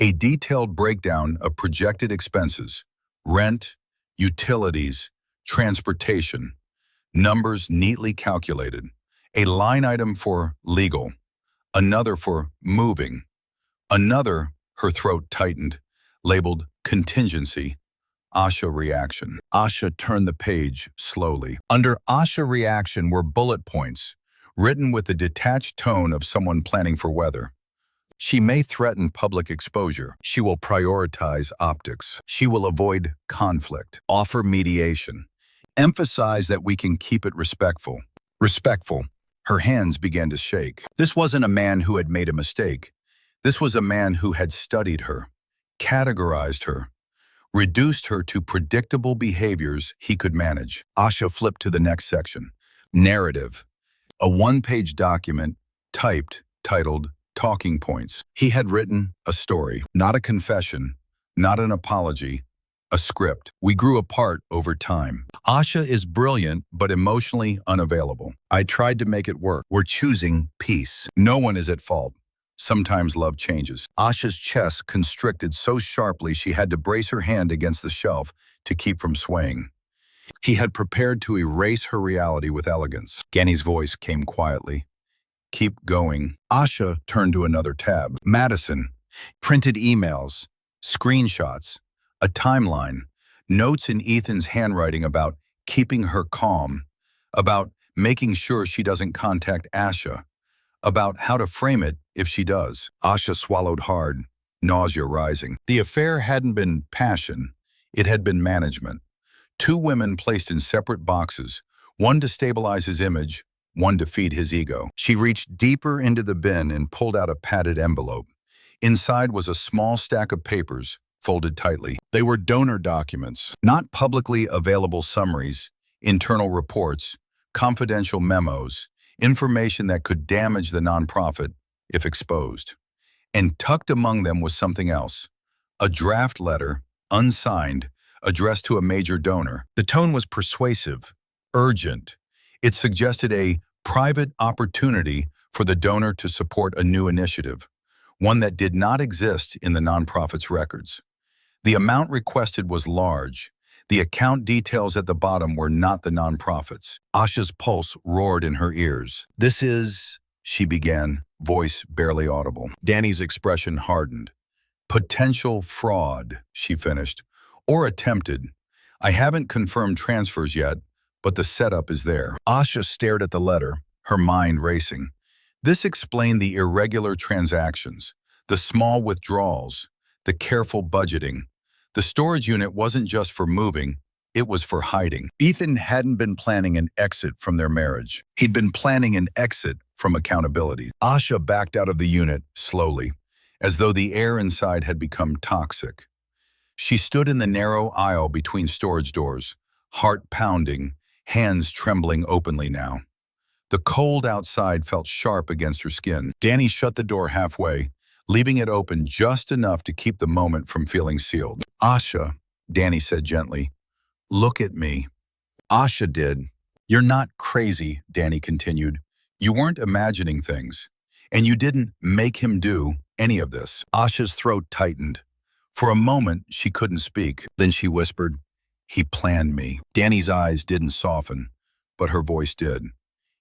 a detailed breakdown of projected expenses, rent, utilities, transportation, numbers neatly calculated, a line item for legal, another for moving, another, her throat tightened, labeled contingency, Asha reaction. Asha turned the page slowly. Under Asha reaction were bullet points, written with the detached tone of someone planning for weather. She may threaten public exposure. She will prioritize optics. She will avoid conflict, offer mediation, emphasize that we can keep it respectful. Respectful. Her hands began to shake. This wasn't a man who had made a mistake. This was a man who had studied her, categorized her, reduced her to predictable behaviors he could manage. Asha flipped to the next section. Narrative. A one-page document, typed, titled Talking Points. He had written a story, not a confession, not an apology, a script. We grew apart over time. Asha is brilliant, but emotionally unavailable. I tried to make it work. We're choosing peace. No one is at fault. Sometimes love changes. Asha's chest constricted so sharply she had to brace her hand against the shelf to keep from swaying. He had prepared to erase her reality with elegance. Danny's voice came quietly. Keep going. Asha turned to another tab. Madison. Printed emails. Screenshots. A timeline. Notes in Ethan's handwriting about keeping her calm. About making sure she doesn't contact Asha. About how to frame it if she does. Asha swallowed hard, nausea rising. The affair hadn't been passion. It had been management. Two women placed in separate boxes, one to stabilize his image, one to feed his ego. She reached deeper into the bin and pulled out a padded envelope. Inside was a small stack of papers, folded tightly. They were donor documents, not publicly available summaries, internal reports, confidential memos, information that could damage the nonprofit if exposed. And tucked among them was something else, a draft letter, unsigned, addressed to a major donor. The tone was persuasive, urgent. It suggested a private opportunity for the donor to support a new initiative, one that did not exist in the nonprofit's records. The amount requested was large. The account details at the bottom were not the nonprofit's. Asha's pulse roared in her ears. This is, she began, voice barely audible. Danny's expression hardened. Potential fraud, she finished, or attempted. I haven't confirmed transfers yet, but the setup is there. Asha stared at the letter, her mind racing. This explained the irregular transactions, the small withdrawals, the careful budgeting. The storage unit wasn't just for moving, it was for hiding. Ethan hadn't been planning an exit from their marriage. He'd been planning an exit from accountability. Asha backed out of the unit, slowly, as though the air inside had become toxic. She stood in the narrow aisle between storage doors, heart pounding, hands trembling openly now. The cold outside felt sharp against her skin. Danny shut the door halfway, leaving it open just enough to keep the moment from feeling sealed. Asha, Danny said gently, look at me. Asha did. You're not crazy, Danny continued. You weren't imagining things, and you didn't make him do any of this. Asha's throat tightened. For a moment, she couldn't speak. Then she whispered, he planned me. Danny's eyes didn't soften, but her voice did.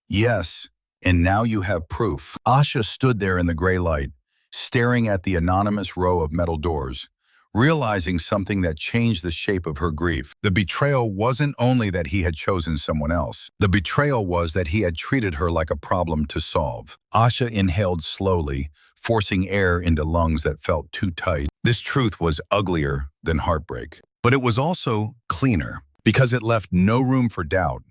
Yes, and now you have proof. Asha stood there in the gray light, staring at the anonymous row of metal doors, realizing something that changed the shape of her grief. The betrayal wasn't only that he had chosen someone else. The betrayal was that he had treated her like a problem to solve. Asha inhaled slowly, forcing air into lungs that felt too tight. This truth was uglier than heartbreak. But it was also cleaner, because it left no room for doubt,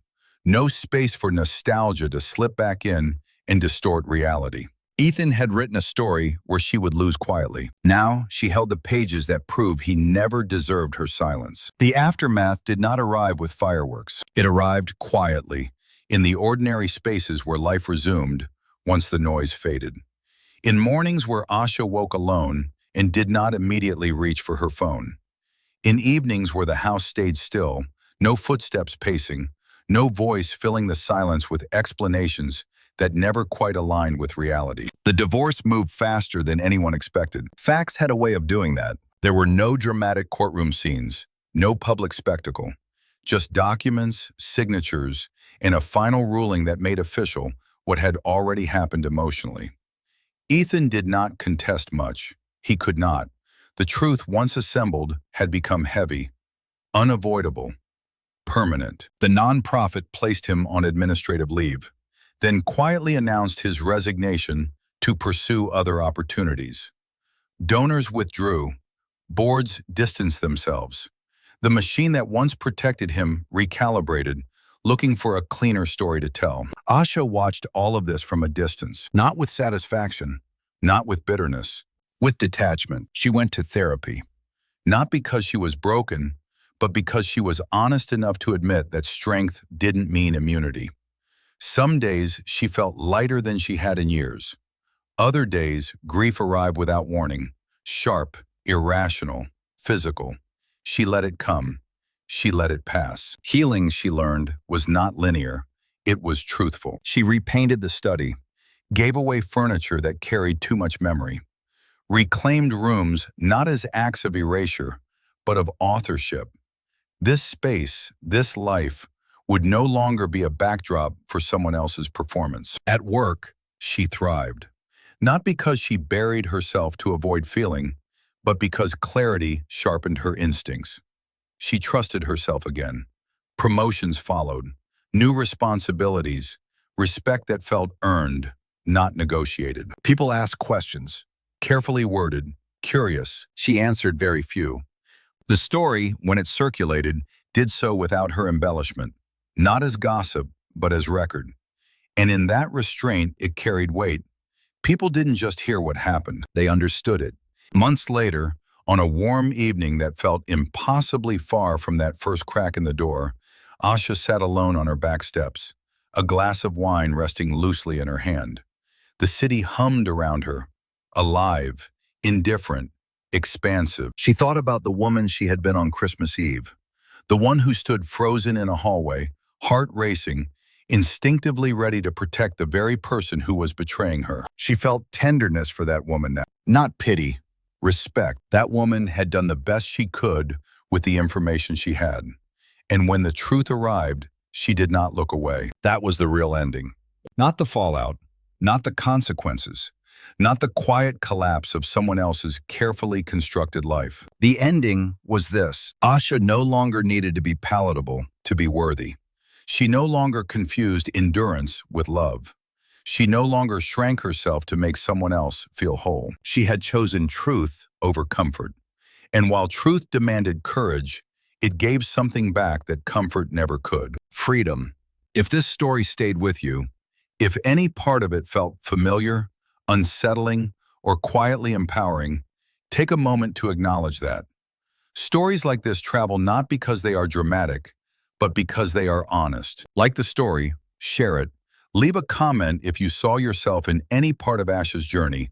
no space for nostalgia to slip back in and distort reality. Ethan had written a story where she would lose quietly. Now, she held the pages that proved he never deserved her silence. The aftermath did not arrive with fireworks. It arrived quietly, in the ordinary spaces where life resumed once the noise faded. In mornings where Asha woke alone and did not immediately reach for her phone. In evenings where the house stayed still, no footsteps pacing, no voice filling the silence with explanations that never quite aligned with reality. The divorce moved faster than anyone expected. Facts had a way of doing that. There were no dramatic courtroom scenes, no public spectacle, just documents, signatures, and a final ruling that made official what had already happened emotionally. Ethan did not contest much. He could not. The truth, once assembled, had become heavy, unavoidable, permanent. The nonprofit placed him on administrative leave, then quietly announced his resignation to pursue other opportunities. Donors withdrew. Boards distanced themselves. The machine that once protected him recalibrated, looking for a cleaner story to tell. Asha watched all of this from a distance, not with satisfaction, not with bitterness, with detachment. She went to therapy, not because she was broken, but because she was honest enough to admit that strength didn't mean immunity. Some days she felt lighter than she had in years, Other days, grief arrived without warning, sharp, irrational, physical. She let it come. She let it pass. Healing, she learned, was not linear. It was truthful. She repainted the study, gave away furniture that carried too much memory, reclaimed rooms not as acts of erasure, but of authorship. This space, this life, would no longer be a backdrop for someone else's performance. At work, she thrived. Not because she buried herself to avoid feeling, but because clarity sharpened her instincts. She trusted herself again. Promotions followed, new responsibilities, respect that felt earned, not negotiated. People asked questions, carefully worded, curious. She answered very few. The story, when it circulated, did so without her embellishment, not as gossip, but as record. And in that restraint, it carried weight. People didn't just hear what happened, they understood it. Months later, on a warm evening that felt impossibly far from that first crack in the door, Asha sat alone on her back steps, a glass of wine resting loosely in her hand. The city hummed around her, alive, indifferent, expansive. She thought about the woman she had been on Christmas Eve, the one who stood frozen in a hallway, heart racing, instinctively ready to protect the very person who was betraying her. She felt tenderness for that woman now, not pity, respect. That woman had done the best she could with the information she had. And when the truth arrived, she did not look away. That was the real ending. Not the fallout, not the consequences, not the quiet collapse of someone else's carefully constructed life. The ending was this. Asha no longer needed to be palatable to be worthy. She no longer confused endurance with love. She no longer shrank herself to make someone else feel whole. She had chosen truth over comfort. And while truth demanded courage, it gave something back that comfort never could. Freedom. If this story stayed with you, if any part of it felt familiar, unsettling, or quietly empowering, take a moment to acknowledge that. Stories like this travel not because they are dramatic, but because they are honest. Like the story, share it, leave a comment if you saw yourself in any part of Asha's journey,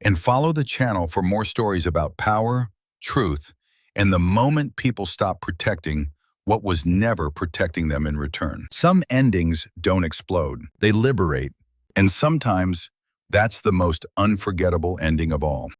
and follow the channel for more stories about power, truth, and the moment people stop protecting what was never protecting them in return. Some endings don't explode, they liberate, and sometimes that's the most unforgettable ending of all.